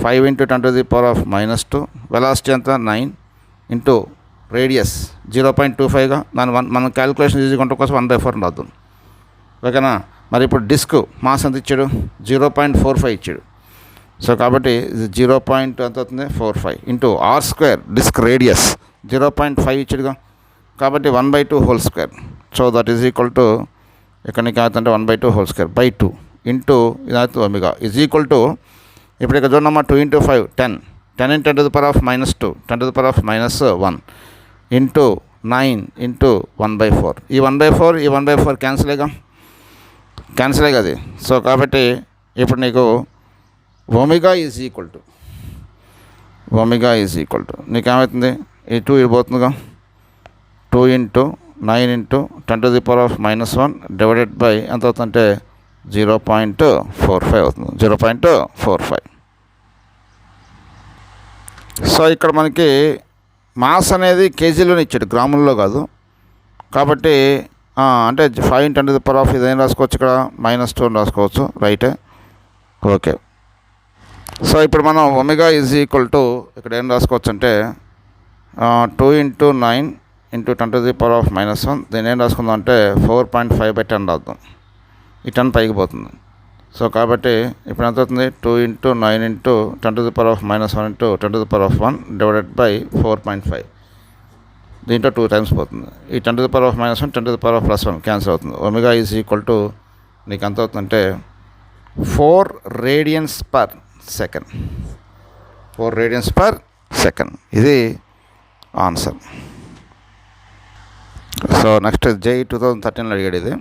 5 × 10⁻⁻². వెలాసిటీ ఎంత 9 ఇంటూ రేడియస్ 0.25గా దాని మనం క్యాలిక్యులేషన్ ఈజీగా ఉండటం కోసం 1/4 రాద్దాం. ఓకేనా. మరి ఇప్పుడు డిస్క్ మాస్ ఎంత ఇచ్చాడు 0.45 ఇచ్చాడు. సో కాబట్టి 0. ఎంత అవుతుంది 45 ఇంటూ r² డిస్క్ రేడియస్ 0.5 ఇచ్చాడుగా కాబట్టి 1/2² so that is equal to ఇక్కడ నీకు అవుతుంటే 1/2² బై 2 ఇంటూ ఇదవుతుంది ఒమేగా ఈజ్ ఈక్వల్ టు ఇప్పుడు ఇక్కడ చూడమ్మా 2 × 5 10 10 × 10⁻², 10⁻1 ఇంటూ 9 ఇంటూ 1/4. ఈ 1/4 ఈ 1/4 క్యాన్సిలే కదా. సో కాబట్టి ఇప్పుడు నీకు ఒమేగా ఈజ్ ఈక్వల్ టు నీకేమవుతుంది ఈ 2 ఇడిపోతుందిగా 2 × 9 ఇంటూ 10⁻⁻1 డివైడెడ్ బై ఎంత అవుతుందంటే 0.45 అవుతుంది. 0.45. సో ఇక్కడ మనకి మాస్ అనేది కేజీలోనే ఇచ్చాడు, గ్రాముల్లో కాదు. కాబట్టి అంటే 5 × 10⁻⁻, ఇదేం రాసుకోవచ్చు ఇక్కడ -2 రాసుకోవచ్చు. రైటే, ఓకే. సో ఇప్పుడు మనం ఒమేగా ఈజ్ ఈక్వల్ టు ఇక్కడ ఏం రాసుకోవచ్చు అంటే 2 × 9 ఇంటూ 10⁻⁻1 దీన్ని ఏం రాసుకుందాం అంటే 4.5/10 రాద్దాం. ఈ 10 పైకి పోతుంది. సో కాబట్టి ఇప్పుడు ఎంత అవుతుంది 2 × 9 ఇంటూ 10⁻⁻1 ఇంటూ 10⁻1 డివైడెడ్ బై 4.5. దీంట్లో 2 టైమ్స్ పోతుంది. ఈ 10⁻⁻1 10⁻+1 క్యాన్సిల్ అవుతుంది. ఒమేగా ఈజ్ ఈక్వల్ టు నీకు ఎంత అవుతుందంటే 4 radians/second. 4 radians/second. ఇది ఆన్సర్. సో నెక్స్ట్ JEE 2013లో అడిగాడు ఇది.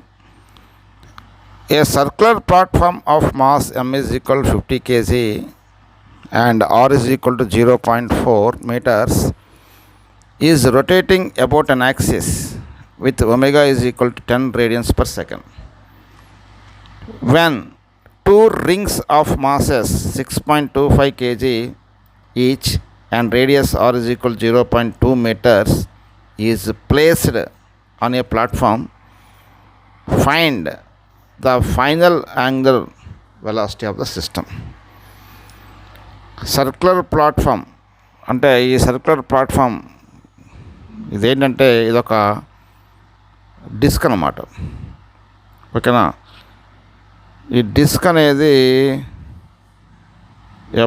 A circular platform of mass m is equal to 50 kg and r is equal to 0.4 meters is rotating about an axis with omega is equal to 10 radians/second. When 2 rings of masses 6.25 kg each and radius r is equal to 0.2 meters is placed on a platform, find the final angular velocity of the system. Circular platform అంటే ఈ circular platform ఇదేంటంటే ఇదొక disc అన్నమాట. ఓకేనా. ఈ disc అనేది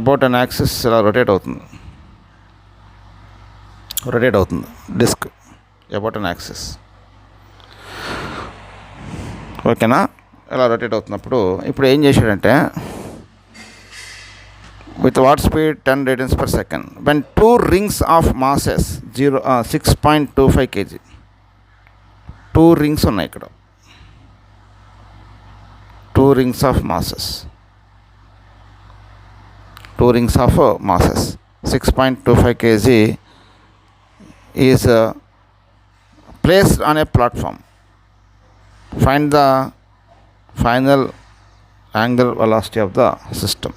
about an axis ఇలా rotate అవుతుంది డిస్క్ అబౌట్ అన్ యాక్సిస్. ఓకేనా. ఇలా రొటేట్ అవుతున్నప్పుడు ఇప్పుడు ఏం చేశాడంటే with what speed 10 radians/second when 2 rings of masses 6.25 kg. 2 rings ఉన్నాయి ఇక్కడ. 2 rings of masses 6.25 kg is placed on a platform. Find the final angular velocity of the system.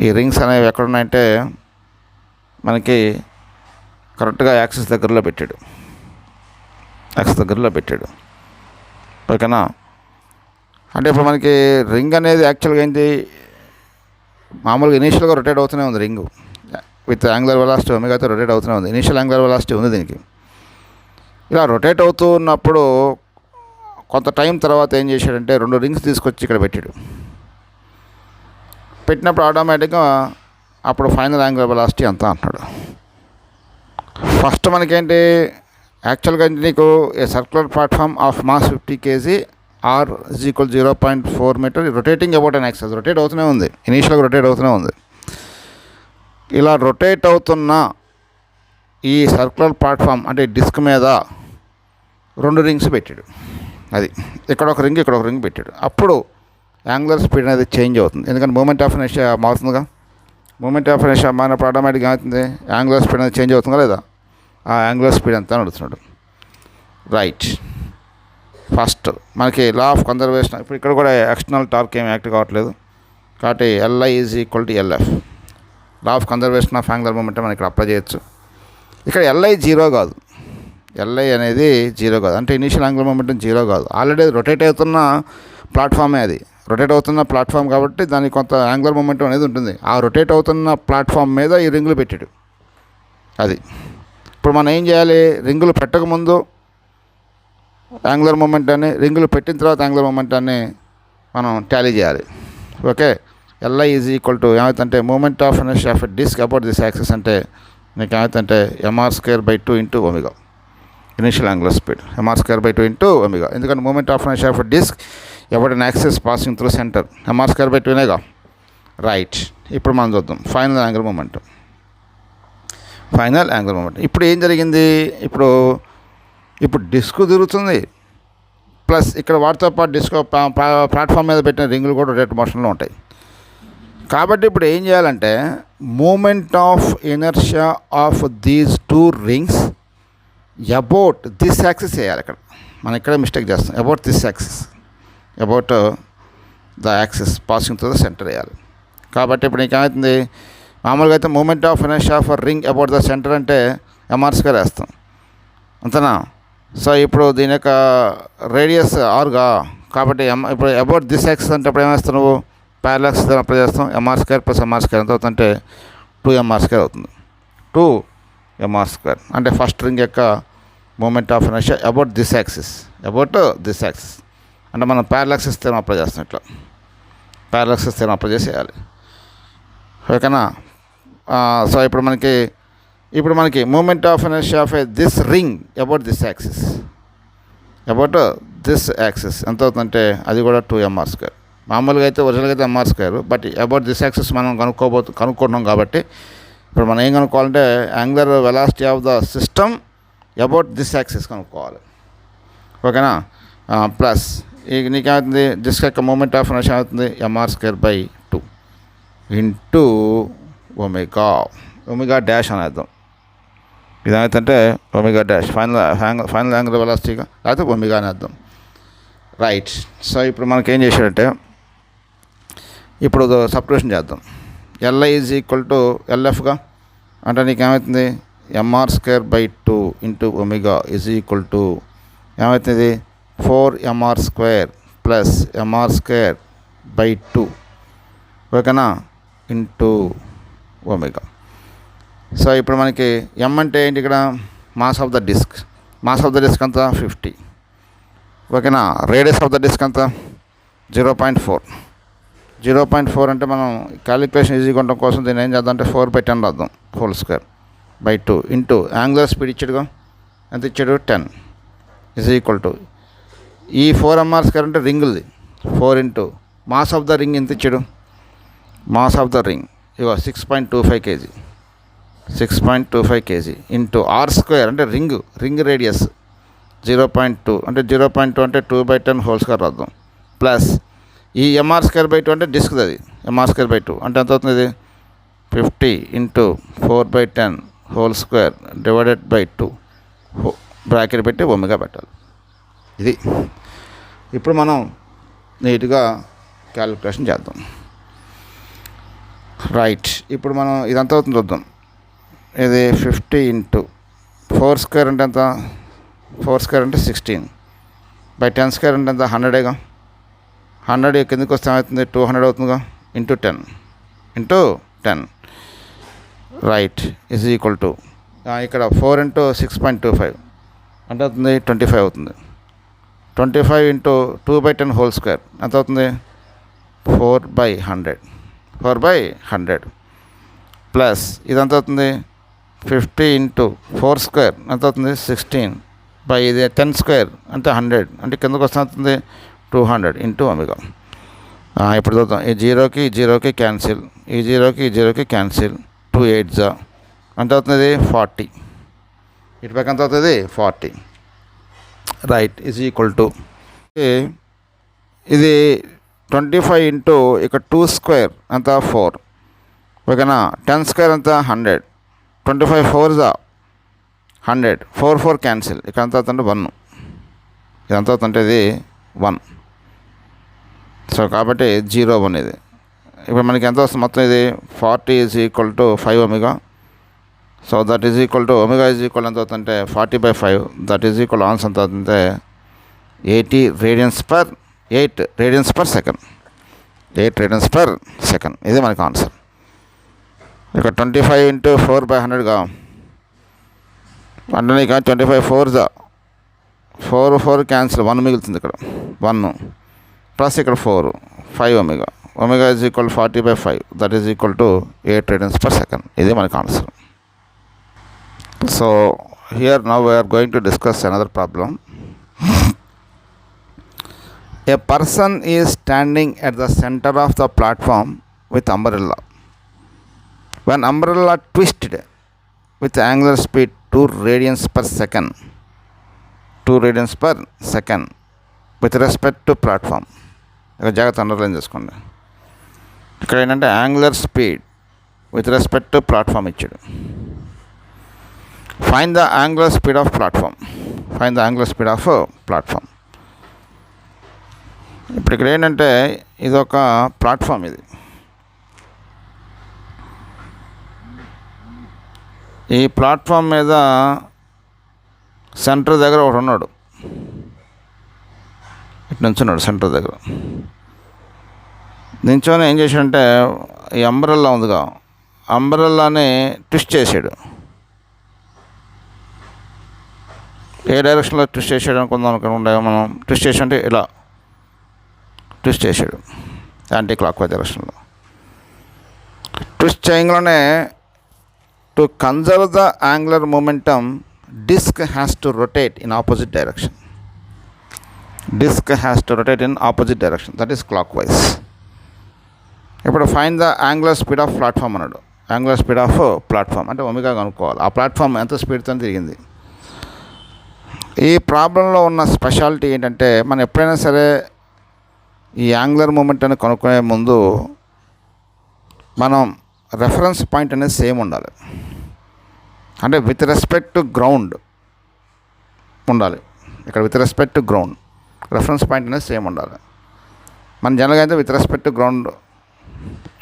ఈ rings అనేవి ఎక్కడున్నాయంటే మనకి కరెక్ట్గా యాక్సిస్ దగ్గరలో పెట్టాడు. ఓకేనా. అంటే ఇప్పుడు మనకి రింగ్ అనేది యాక్చువల్గా ఏంటి మామూలుగా ఇనీషియల్గా రొటేట్ అవుతూనే ఉంది రింగు విత్ యాంగులర్ వెలాసిటీ ఒమేగాతో రొటేట్ అవుతూనే ఉంది. ఇనీషియల్ యాంగులర్ వెలాసిటీ ఉంది దీనికి. ఇలా రొటేట్ అవుతూ ఉన్నప్పుడు కొంత టైం తర్వాత ఏం చేశాడంటే 2 రింగ్స్ తీసుకొచ్చి ఇక్కడ పెట్టినప్పుడు ఆటోమేటిక్గా అప్పుడు ఫైనల్ యాంగులర్ వెలాసిటీ అంతా అంటున్నాడు. ఫస్ట్ మనకేంటి యాక్చువల్గా నీకు ఏ circular platform of mass 50 kg r is equal 0.4 meter rotating about an axis rotate అవుతూనే ఉంది. ఇనీషియల్గా రొటేట్ అవుతూనే ఉంది. ఇలా రొటేట్ అవుతున్న ఈ సర్క్యులర్ ప్లాట్ఫామ్ అంటే డిస్క్ మీద 2 రింగ్స్ పెట్టాడు. అది ఇక్కడ ఒక రింగ్ పెట్టాడు. అప్పుడు యాంగులర్ స్పీడ్ అనేది చేంజ్ అవుతుంది. ఎందుకంటే మూమెంట్ ఆఫ్ ఇనర్షియా మారుతుందిగా. మూమెంట్ ఆఫ్ ఇనర్షియా మారినప్పుడు ఆటోమేటిక్గా ఏమవుతుంది యాంగులర్ స్పీడ్ అనేది చేంజ్ అవుతుందా లేదా. ఆ యాంగులర్ స్పీడ్ అంతా నడుస్తున్నాడు. రైట్. ఫస్ట్ మనకి లా ఆఫ్ కన్జర్వేషన్ ఇప్పుడు ఇక్కడ కూడా ఎక్స్టర్నల్ టార్క్ ఏమి యాక్ట్ కావట్లేదు కాబట్టి LI is equal to LF. Law of conservation of angular moment మనం ఇక్కడ అప్లై చేయొచ్చు. ఇక్కడ ఎల్ఐ జీరో కాదు, ఎల్ఐ అనేది జీరో కాదు, అంటే ఇనీషియల్ యాంగులర్ మొమెంటం జీరో కాదు. ఆల్రెడీ రొటేట్ అవుతున్న ప్లాట్ఫామే అది, రొటేట్ అవుతున్న ప్లాట్ఫామ్ కాబట్టి దానికి కొంత యాంగులర్ మొమెంటం అనేది ఉంటుంది. ఆ రొటేట్ అవుతున్న ప్లాట్ఫామ్ మీద ఈ రింగులు పెట్టాడు. అది ఇప్పుడు మనం ఏం చేయాలి, రింగులు పెట్టకముందు యాంగులర్ మొమెంటాన్ని, రింగులు పెట్టిన తర్వాత యాంగులర్ మొమెంటాన్ని మనం టాలీ చేయాలి. Okay, LI is equal to ఏమవుతుందంటే moment of inertia of a disc about this axis అంటే మీకు ఏమవుతుందంటే mr²/2 into omega, initial angular speed mr²/2 into omega. ఎందుకంటే moment of inertia of a disc about an axis passing through centre mr²/2నేగా. Right, ఇప్పుడు మనం చూద్దాం final angular momentum. Final angular momentum ఇప్పుడు ఏం జరిగింది, ఇప్పుడు డిస్క్ తిరుగుతుంది, ప్లస్ ఇక్కడ వాటితో పాటు డిస్క్ ప్లాట్ఫామ్ మీద పెట్టిన రింగులు కూడా రొటేట్ మోషన్లో ఉంటాయి. కాబట్టి ఇప్పుడు ఏం చేయాలంటే moment of inertia of these two rings about this axis చేయాలి. ఇక్కడ మనం ఇక్కడ మిస్టేక్ చేస్తాం, about this axis, about the axis passing through the center వేయాలి. కాబట్టి ఇప్పుడు నీకు ఏమవుతుంది, మామూలుగా అయితే moment of inertia of ring about the centre అంటే mr² వేస్తాం, అంతేనా. సో ఇప్పుడు దీని యొక్క రేడియస్ ఆర్గా, కాబట్టి ఇప్పుడు అబౌట్ దిస్ యాక్సిస్ అంటే అప్పుడు ఏమేస్తావు నువ్వు, ప్యారలల్ యాక్సిస్ అప్లై చేస్తాం, mr² + mr² ఎంత అవుతుందంటే 2mr² అవుతుంది. 2mr² అంటే ఫస్ట్ రింగ్ యొక్క moment of inertia about this axis, about this axis అంటే మనం ప్యారలల్ యాక్సిస్ థియరం అప్లై చేస్తాం, ఇట్లా ప్యారలల్ యాక్సిస్ థియరం అప్లై చేసి చేయాలి. ఓకేనా. సో ఇప్పుడు మనకి moment of inertia of this ring about this axis, about this axis ఎంత అవుతుందంటే అది కూడా 2mr². మామూలుగా అయితే ఒరిజినల్గా అయితే mr², but about this axis మనం కనుక్కుంటున్నాం కాబట్టి ఇప్పుడు మనం ఏం కనుక్కోవాలంటే angular velocity of the system about this axis కనుక్కోవాలి. ఓకేనా. ప్లస్ నీకేమవుతుంది, డిస్క్ యొక్క మూమెంట్ ఆఫ్ ఇనర్షియా అవుతుంది mr²/2 into omega, omega dash అనేద్దాం. ఇదేమైతే ఒమేగా డాష్ ఫైనల్ యాంగులర్ వెలాసిటీగా, లేకపోతే ఒమేగా అనేద్దాం. రైట్. సో ఇప్పుడు మనకేం చేశాడంటే ఇప్పుడు సబ్స్టిట్యూషన్ చేద్దాం. ఎల్ఐ ఈజ్ ఈక్వల్ టు ఎల్ఎఫ్గా, అంటే నీకు ఏమవుతుంది mr²/2 into omega is equal to ఏమవుతుంది 4mr² + mr²/2 ఓకేనా ఇంటూ ఒమేగా. సో ఇప్పుడు మనకి ఎం అంటే ఏంటి, ఇక్కడ mass of the disk, mass of the disk అంతా 50. ఓకేనా. రేడియస్ ఆఫ్ ద డిస్క్ అంతా 0.4. 0.4 అంటే మనం క్యాలిక్యులేషన్ ఈజీగా ఉండడం కోసం దీన్ని ఏం చేద్దాం అంటే 4/10 రాద్దాం, (2) ఇంటూ యాంగులర్ స్పీడ్ ఇచ్చాడుగా, ఎంత ఇచ్చాడు 10 ఈజ్ ఈక్వల్ టు ఈ 4mr² అంటే రింగులది 4 into mass of the ring ఎంత ఇచ్చాడు, mass of the ring ego 6.25 kg, 6.25 kg into r² అంటే రింగ్ రేడియస్ 0.2 అంటే 0.2 అంటే 2/10 రాద్దాం, ప్లస్ ఈ mr²/2 అంటే డిస్క్, అది mr²/2 అంటే ఎంత అవుతుంది, 50 ఇంటూ 4/10 డివైడెడ్ బై 2 బ్రాకెట్ పెట్టి ఒమేగా పెట్టాలి. ఇది ఇప్పుడు మనం నీట్గా క్యాలిక్యులేషన్ చేద్దాం. రైట్. ఇప్పుడు మనం ఇదంతా అవుతుంది చూద్దాం. ఇది 50 ఇంటూ 4² అంటే ఎంత, 4² అంటే 16/10² అంటే ఎంత 100గా, 100 కిందకి వస్తే ఏమవుతుంది 200 అవుతుందిగా, into 10 right is equal to ఇక్కడ 4 ఇంటూ 6.25 అంటే అవుతుంది 25 అవుతుంది. 25 ఇంటూ 2/10 ఎంత అవుతుంది 4/100 ప్లస్ ఇదంతా అవుతుంది 50 ఇంటూ 4² ఎంత అవుతుంది 16 ఇది 10² అంటే 100 అంటే కిందకు వస్తే అవుతుంది 200 ఇంటూ ఒమేగా. ఇప్పుడు చూద్దాం, ఈ 0కి క్యాన్సిల్, ఈ 0కి క్యాన్సిల్, 2 8s ఎంత అవుతుంది 40, ఇటు పక్క ఎంత అవుతుంది 40 రైట్ ఈజ్ ఈక్వల్ టు ఇది 25 ఇంటూ ఇక్కడ 2² అంత 4 ఓకేనా, 10² అంత 100, 25 4s 100, 4 క్యాన్సిల్, ఇక్కడ ఎంత అవుతుంటే 1, ఇదంతా అవుతుంటే ఇది 1. సో కాబట్టి 0 ఇది. ఇప్పుడు మనకి ఎంత వస్తుంది మొత్తం, ఇది 40 is equal to 5 omega, so that is equal to omega is equal ఎంత అవుతుందంటే 40/5, దట్ ఈజ్ ఈక్వల్ ఆన్సర్ ఎంత అవుతుందంటే 8 radians per second. 8 radians per second, ఇది మనకి ఆన్సర్. ఇక 25 × 4/100గా అంటే ఇక 25 4 క్యాన్సిల్, 1 మిగులుతుంది ఇక్కడ, 1 ప్లస్ ఇక్కడ 4, 5 omega. Omega is equal 40/5, that is equal to 8 radians per second, ఇది మనకి answer. So here now we're going to discuss another problem. A person is standing at the center of the platform with umbrella. When umbrella twisted with angular speed 2 radians per second with respect to platform. ఇక జాగ్రత్త underline చేసుకోండి. ఇక్కడ ఏంటంటే angular speed with respect to platform ఇచ్చాడు. Find the angular speed of platform. ఇప్పుడు ఇక్కడ ఏంటంటే ఇది ఒక ప్లాట్ఫామ్. ఈ ప్లాట్ఫామ్ మీద సెంటర్ దగ్గర ఒకడు ఉన్నాడు, ఇటు నుంచున్నాడు సెంటర్ దగ్గర. నించొని ఏం చేశాడంటే ఈ అంబ్రెల్లా ఉందిగా, అంబ్రెల్లాని ట్విస్ట్ చేసాడు. ఏ డైరెక్షన్లో ట్విస్ట్ చేసాడు అనుకుందాం అనుకుంటే మనం, ట్విస్ట్ చేసి అంటే ఇలా ట్విస్ట్ చేసాడు, యాంటీ క్లాక్ వైజ్ డైరెక్షన్లో. ట్విస్ట్ చేయగానే to conserve the angular momentum disk has to rotate in opposite direction. That is clockwise. ఇప్పుడు find the angular speed of platform అన్నాడు. యాంగులర్ స్పీడ్ ఆఫ్ ప్లాట్ఫామ్ అంటే omega కనుక్కోవాలి. ఆ platform ఎంత స్పీడ్తో తిరిగింది. ఈ ప్రాబ్లంలో ఉన్న స్పెషాలిటీ ఏంటంటే మనం ఎప్పుడైనా సరే ఈ యాంగులర్ మూమెంట్ అని కనుక్కునే ముందు మనం రెఫరెన్స్ పాయింట్ అనేది సేమ్ ఉండాలి. అంటే విత్ రెస్పెక్ట్ టు గ్రౌండ్ ఉండాలి. ఇక్కడ with respect to ground reference point అనేది సేమ్ ఉండాలి. మన జనరల్గా అయితే with respect to ground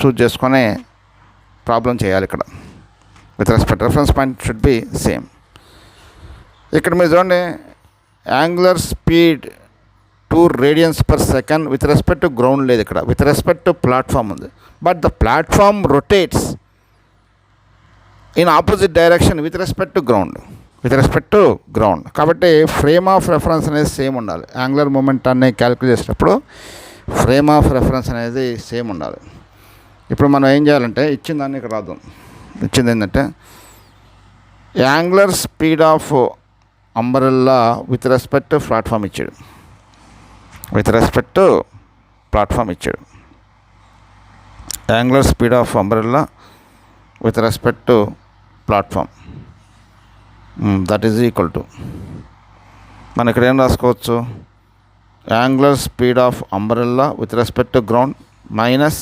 choose చేసుకొని ప్రాబ్లం చేయాలి. ఇక్కడ with respect reference point should be same. ఇక్కడ మీరు చూడండి, angular speed 2 radians per second with respect to ground లేదు, ఇక్కడ విత్ రెస్పెక్ట్ టు ప్లాట్ఫామ్ ఉంది. But the platform rotates in opposite direction with respect to ground. కాబట్టి frame of reference అనేది same ఉండాలి. Angular మొమెంటాన్ని calculate చేసేటప్పుడు ఫ్రేమ్ ఆఫ్ రెఫరెన్స్ అనేది same ఉండాలి. ఇప్పుడు మనం ఏం చేయాలంటే ఇచ్చిన దాన్ని ఇక్కడ రాద్దాం. ఇచ్చింది ఏంటంటే angular speed of umbrella with respect to platform ఇచ్చాడు. Angular speed of umbrella with respect to platform that is equal to, మనం ఇక్కడ ఏం రాసుకోవచ్చు, angular speed of umbrella with respect to ground minus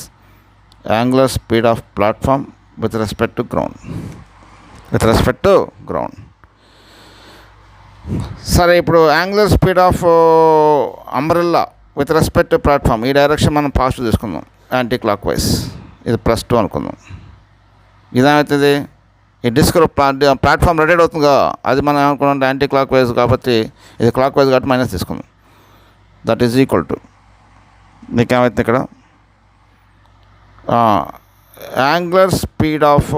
angular speed of platform with respect to ground. సరే, ఇప్పుడు angular speed of umbrella with respect to platform ఈ direction మనం positive తీసుకుందాం, anticlockwise. ఇది +2 అనుకుందాం. ఇదేమవుతుంది, ఈ డిస్క్ ప్లాట్ఫామ్ రొటేట్ అవుతుందిగా, అది మనం ఏమనుకున్నాం యాంటీ క్లాక్ వైజ్ కాబట్టి ఇది క్లాక్ వైజ్ కాబట్టి మైనస్ తీసుకుందాం. దట్ ఈజ్ ఈక్వల్ టు మీకేమవుతుంది ఇక్కడ angular speed of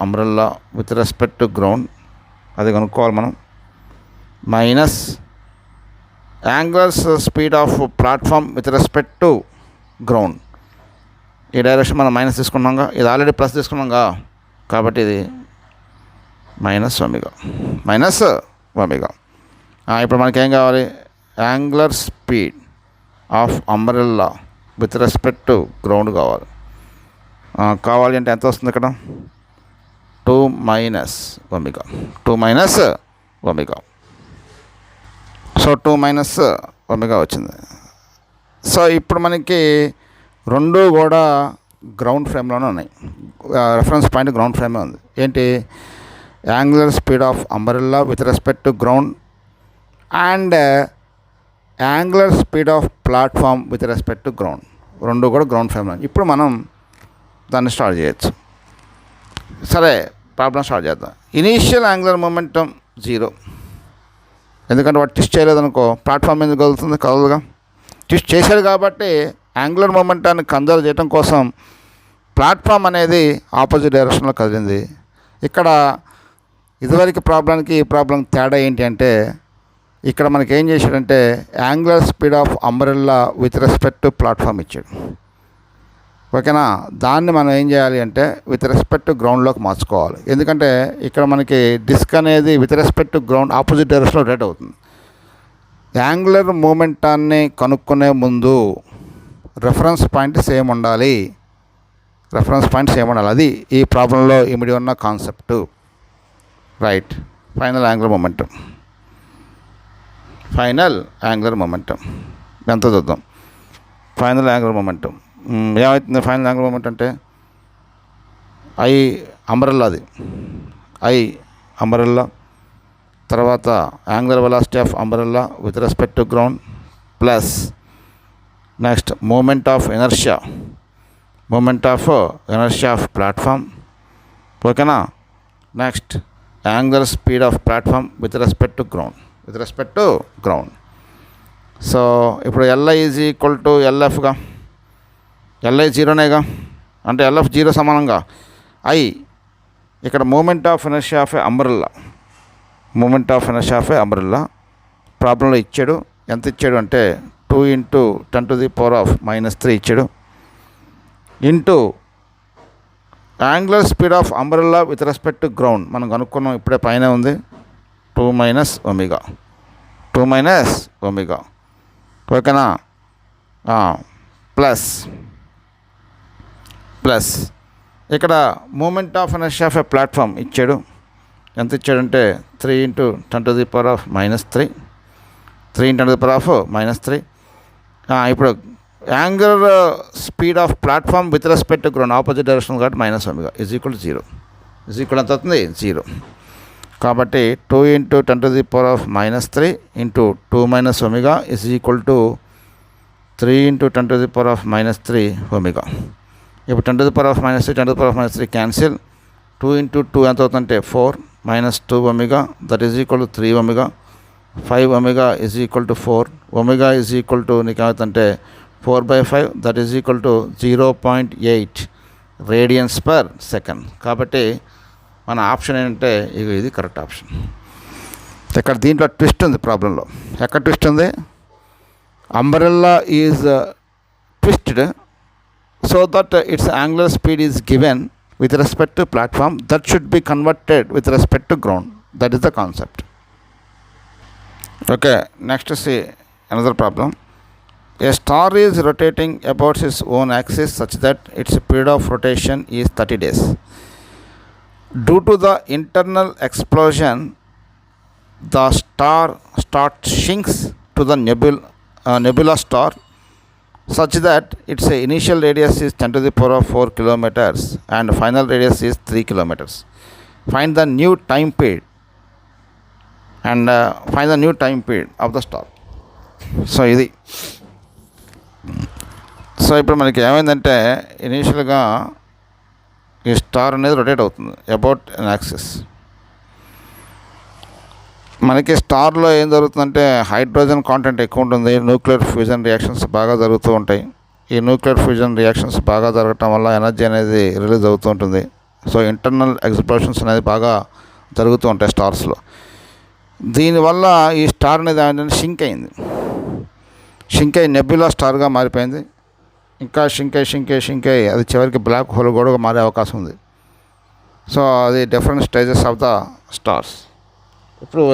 umbrella with respect to ground, అది కనుక్కోవాలి మనం, minus angular speed of platform with respect to ground. ఈ డైరెక్షన్ మనం మైనస్ తీసుకున్నాంగా, ఇది ఆల్రెడీ ప్లస్ తీసుకున్నాంగా కాబట్టి ఇది మైనస్ ఒమేగా. ఇప్పుడు మనకేం కావాలి, angular speed of umbrella with respect to ground కావాలి అంటే ఎంత వస్తుంది ఇక్కడ 2 - ఒమేగా. సో 2 - ఒమేగా వచ్చింది. సో ఇప్పుడు మనకి రెండు కూడా గ్రౌండ్ ఫ్రేమ్లోనే ఉన్నాయి. రెఫరెన్స్ పాయింట్ గ్రౌండ్ ఫ్రేమే ఉంది. ఏంటి, angular speed of umbrella with respect to ground and angular speed of platform with respect to ground, రెండు కూడా గ్రౌండ్ ఫ్రేమ్లో. ఇప్పుడు మనం దాన్ని స్టార్ట్ చేయొచ్చు. సరే, ప్రాబ్లం స్టార్ట్ చేద్దాం. ఇనీషియల్ యాంగులర్ మొమెంటం 0, ఎందుకంటే వాడు ట్విస్ట్ చేయలేదనుకో ప్లాట్ఫామ్ మీద కదులుతుంది, కదలుగా. ట్విస్ట్ చేశాడు కాబట్టి యాంగులర్ మొమెంటాన్ని కన్జర్వ్ చేయడం కోసం ప్లాట్ఫామ్ అనేది ఆపోజిట్ డైరెక్షన్లో కదిలింది. ఇక్కడ ఇదివరకు ప్రాబ్లంకి ఈ ప్రాబ్లం తేడా ఏంటి అంటే, ఇక్కడ మనకి ఏం చేశాడంటే angular speed of umbrella with respect to platform ఇచ్చాడు. ఓకేనా, దాన్ని మనం ఏం చేయాలి అంటే విత్ రెస్పెక్ట్ టు గ్రౌండ్లోకి మార్చుకోవాలి. ఎందుకంటే ఇక్కడ మనకి డిస్క్ అనేది with respect to ground opposite డైరెక్షన్లో రొటేట్ అవుతుంది. యాంగులర్ మూమెంటాన్ని కనుక్కునే ముందు రెఫరెన్స్ పాయింట్ సేమ్ ఉండాలి. అది ఈ ప్రాబ్లంలో ఇమిడి ఉన్న concept. Right, final angular momentum ఎంత చూద్దాం. ఫైనల్ యాంగులర్ మొమెంటం ఏమవుతుంది? ఫైనల్ యాంగులర్ మొమెంటం అంటే ఐ అంబ్రెల్లా తర్వాత angular velocity of umbrella with respect to ground plus next moment of inertia of platform. ఓకేనా, next angular speed of platform with respect to ground. So ఇప్పుడు LI is equal to LFగా, LI 0నేగా, అంటే LF 0 సమానంగా I ఇక్కడ moment of inertia of umbrella ప్రాబ్లంలో ఇచ్చాడు. ఎంత ఇచ్చాడు అంటే 2 × 10⁻³ ఇచ్చాడు, into angular speed of umbrella with respect to ground మనం కనుక్కున్నాం, ఇప్పుడే పైన ఉంది 2 - ω. ఓకేనా, ప్లస్ ఇక్కడ moment of inertia of a platform ఇచ్చాడు. ఎంత ఇచ్చాడంటే 3 × 10⁻³ 3 × 10⁻³ ఇప్పుడు angular speed of platform with respect to ground opposite direction కాబట్టి -ω ఈజ్ ఈక్వల్ టు 0. ఎంత అవుతుంది? 0. కాబట్టి 2 × 10⁻³ ఇంటూ 2 - ω ఈజ్ ఈక్వల్ టు 3 × 10⁻³ ω. ఇప్పుడు 10⁻³ క్యాన్సిల్. 2 × 2 ఎంత అవుతుందంటే 4 - 2ω that is equal to 3ω. 5ω is equal to 4. ω is equal to నీకు ఏమవుతుందంటే 4/5 that is equal to 0.8 radians per second. కాబట్టి మన ఆప్షన్ ఏంటంటే ఇది కరెక్ట్ ఆప్షన్. ఇక్కడ దీంట్లో ట్విస్ట్ ఉంది ప్రాబ్లంలో. ఎక్కడ ట్విస్ట్ ఉంది? Umbrella is twisted so that it's angular speed is given with respect to platform that should be converted with respect to ground. That is the concept. Okay, next see another problem. A star is rotating about its own axis such that its period of rotation is 30 days. Due to the internal explosion, the star shrinks to the nebula star such that its initial radius is 10⁴ kilometers and final radius is 3 kilometers. Find the new time period of the star. So ఇప్పుడు మనకి ఏమైందంటే ఇనీషియల్గా ఈ star అనేది rotate అవుతుంది about an axis. మనకి స్టార్లో ఏం జరుగుతుందంటే హైడ్రోజన్ కాంటెంట్ ఎక్కువ ఉంటుంది, న్యూక్లియర్ ఫ్యూజన్ రియాక్షన్స్ బాగా జరుగుతూ ఉంటాయి. ఈ న్యూక్లియర్ ఫ్యూజన్ రియాక్షన్స్ బాగా జరగటం వల్ల ఎనర్జీ అనేది రిలీజ్ అవుతూ ఉంటుంది. సో ఇంటర్నల్ ఎక్స్ప్లోషన్స్ అనేది బాగా జరుగుతూ ఉంటాయి స్టార్స్లో. దీనివల్ల ఈ స్టార్ అనేది ఏంటంటే షింక్ అయ్యి నెబ్యులా స్టార్గా మారిపోయింది. ఇంకా షింక్ అయ్యి అది చివరికి బ్లాక్ హోల్ కూడా మారే అవకాశం ఉంది. సో అది different stages of the stars. ఇప్పుడు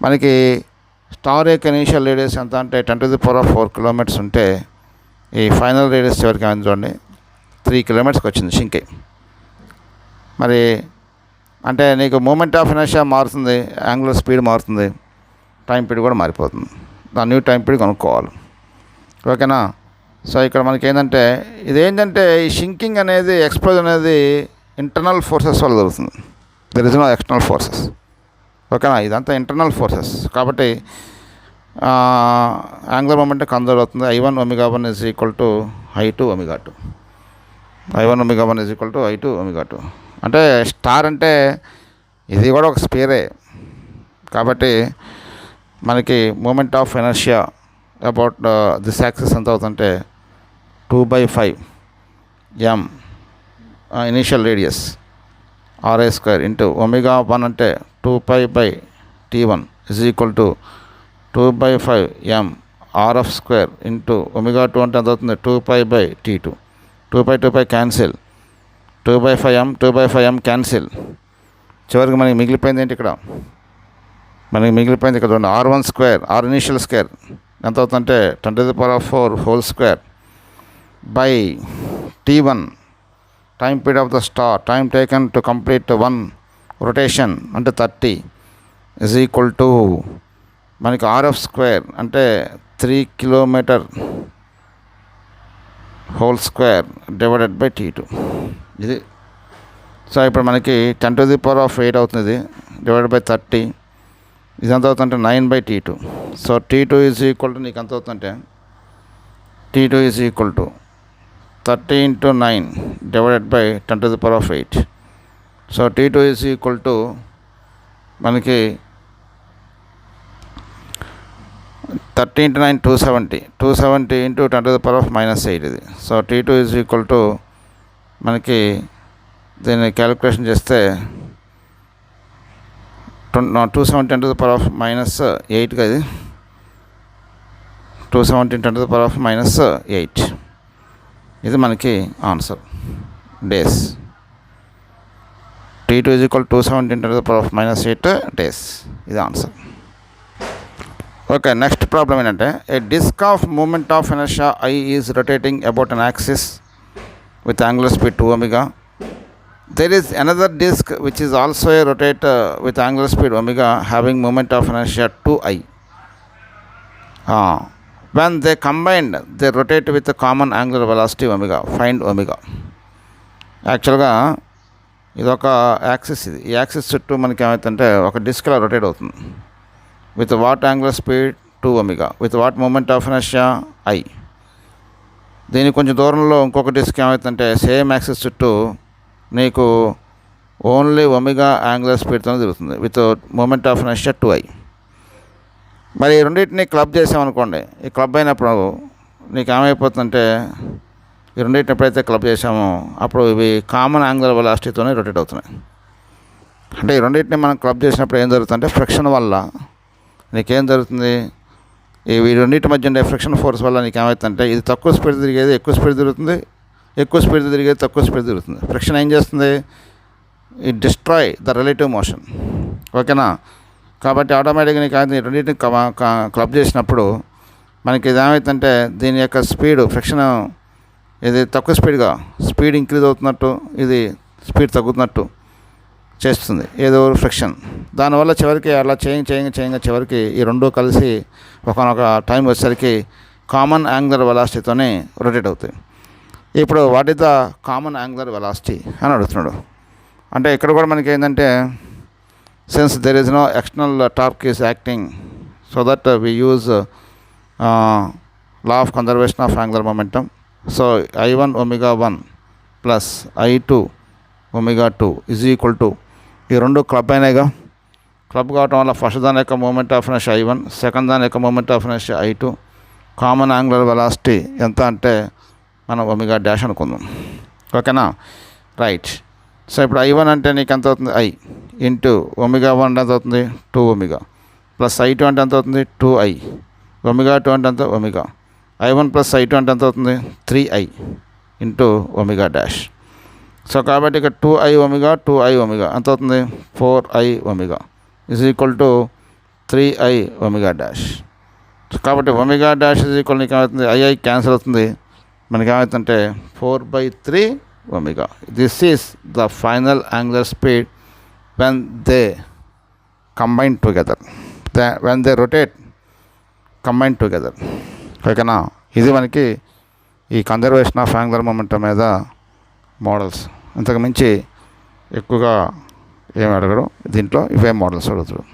మనకి స్టార్ యొక్క ఇనీషియల్ రేడియస్ ఎంత అంటే 10⁴ kilometers ఉంటే ఈ ఫైనల్ రేడియస్ చివరికి ఏమైంది చూడండి 3 kilometers వచ్చింది షింక్ అయ్యి. మరి అంటే నీకు మూమెంట్ ఆఫ్ ఇనర్షియా మారుతుంది, యాంగులర్ స్పీడ్ మారుతుంది, టైం పీరియడ్ కూడా మారిపోతుంది. దాని న్యూ టైం పీరియడ్ కనుక్కోవాలి. ఓకేనా. సో ఇక్కడ మనకి ఏంటంటే ఇదేంటంటే ఈ షింకింగ్ అనేది ఎక్స్ప్లోజన్ అనేది ఇంటర్నల్ ఫోర్సెస్ వల్ల జరుగుతుంది. There is no external forces. ఓకేనా, ఇదంతా ఇంటర్నల్ ఫోర్సెస్ కాబట్టి యాంగులర్ మొమెంటం కన్జర్వ్ అవుతుంది. I1 ω1 is equal to I2 ω2. I1 omega 1 = I2 omega 2. అంటే స్టార్ అంటే ఇది కూడా ఒక స్పేరే కాబట్టి మనకి moment of inertia about this axis ఎంత అవుతుందంటే 2/5 m initial radius RA² into omega 1 అంటే 2π/T1 = 2/5 m RF² into omega 2 అంటే ఎంత అవుతుంది 2π/T2. 2π cancel, 2/5m cancel. చివరికి మనకి మిగిలిపోయింది ఏంటి ఇక్కడ, చూడండి R1² R ఇనీషియల్ స్క్వేర్ ఎంత అవుతుందంటే 10⁴ whole square by T1 time period of the star, time taken to complete 1 rotation అంటే 30 = మనకి RF² అంటే 3 kilometre whole square divided by T2 ఇది. సో ఇప్పుడు మనకి 10⁸ అవుతుంది డివైడెడ్ బై 30, ఇది ఎంత అవుతుందంటే 9/T2. సో T2 నీకు ఎంత అవుతుందంటే T2 30 × 9 divided by 10⁸. So T2 మనకి 30 × 9 270 × 10⁻⁻8 ఇది. సో T2 మనకి దీన్ని క్యాలిక్యులేషన్ చేస్తే 270 × 10⁻⁻8 ఇది 270 × 10⁻⁻8 ఇది మనకి ఆన్సర్ డేస్. T2 270 × 10⁻⁸ డేస్ ఇది ఆన్సర్. ఓకే, నెక్స్ట్ ప్రాబ్లం ఏంటంటే a disk of moment of inertia I is rotating about an axis with angular speed 2 omega. There is another disk which is also a rotate with angular speed omega having moment of inertia 2i. When they combined, they rotate with a common angular velocity omega. Find omega. యాక్చువల్గా ఇది ఒక axis, ఇది ఈ axis చుట్టూ మనకి ఏమవుతుందంటే ఒక disc ఇలా రొటేట్ అవుతుంది with what angular speed 2 omega with what moment of inertia I. దీనికి కొంచెం దూరంలో ఇంకొక డిస్క్ ఏమవుతుందంటే సేమ్ యాక్సిస్ చుట్టూ నీకు ఓన్లీ ఒమేగా యాంగులర్ స్పీడ్తో తిరుగుతుంది with moment of inertia 2i. మరి ఈ రెండింటిని క్లబ్ చేసామనుకోండి, ఈ క్లబ్ అయినప్పుడు నీకు ఏమైపోతుందంటే ఈ రెండింటిని ఎప్పుడైతే క్లబ్ చేసామో అప్పుడు ఇవి కామన్ యాంగులర్ వెలాసిటీతోనే రొటేట్ అవుతున్నాయి. అంటే ఈ రెండింటిని మనం క్లబ్ చేసినప్పుడు ఏం జరుగుతుందంటే ఫ్రిక్షన్ వల్ల నీకేం జరుగుతుంది, ఈ రెండింటి మధ్య ఉండే ఫ్రిక్షన్ ఫోర్స్ వల్ల నీకు ఏమవుతుందంటే ఇది తక్కువ స్పీడ్ తిరిగేది ఎక్కువ స్పీడ్ తిరుగుతుంది, ఎక్కువ స్పీడ్ తిరిగేది తక్కువ స్పీడ్ తిరుగుతుంది. ఫ్రిక్షన్ ఏం చేస్తుంది, it destroy the relative motion. ఓకేనా? కాబట్టి ఆటోమేటిక్గా నీకు రెండింటిని క్లబ్ చేసినప్పుడు మనకి ఇది ఏమవుతుందంటే దీని యొక్క స్పీడ్ ఫ్రిక్షన్ ఇది తక్కువ స్పీడ్ ఇంక్రీజ్ అవుతున్నట్టు, ఇది స్పీడ్ తగ్గుతున్నట్టు చేస్తుంది ఏదో ఫ్రిక్షన్. దానివల్ల చివరికి అలా చేయంగా చివరికి ఈ రెండు కలిసి ఒకనొక టైం వచ్చేసరికి కామన్ యాంగులర్ వెలాసిటీతోనే రొటేట్ అవుతాయి. ఇప్పుడు what is the common angular velocity అని అడుగుతున్నాడు. అంటే ఇక్కడ కూడా మనకి ఏంటంటే since there is no external torque is acting so that we use law of conservation of angular momentum. So I1 omega 1 plus I2 omega 2 is equal to ఈ రెండు club అయినాయిగా. Club కావటం వల్ల ఫస్ట్ దాని యొక్క moment of inertia I1, second దాని యొక్క moment of inertia I2. Common angular velocity ఎంత అంటే మనం ఒమేగా డాష్ అనుకుందాం. ఓకేనా? రైట్. సో ఇప్పుడు I1 అంటే నీకు ఎంత అవుతుంది I ఇంటూ ఒమేగా 1 ఎంత అవుతుంది 2 omega ప్లస్ I2 అంటే ఎంత అవుతుంది 2i. ఒమేగా 2 అంటే ఎంత ఒమేగా. I1 ప్లస్ I2 అంటే ఎంత అవుతుంది 3i into omega dash. So కాబట్టి ఇక్కడ 2i omega ఎంత అవుతుంది 4i omega is equal to 3i omega dash. కాబట్టి ఒమేగా డాష్ ఈజ్ ఈక్వల్ నీకు ఏమవుతుంది I క్యాన్సిల్ అవుతుంది, మనకి ఏమవుతుందంటే 4/3 omega. This is the final angular speed when they combine together, when they rotate combine together. ఓకేనా? ఇది మనకి ఈ కన్జర్వేషన్ ఆఫ్ యాంగులర్ మొమెంటం మీద మోడల్స్. ఇంతకు మించి ఎక్కువగా ఏమి అడగడు దీంట్లో, ఇవే మోడల్స్ అడుగుతాడు.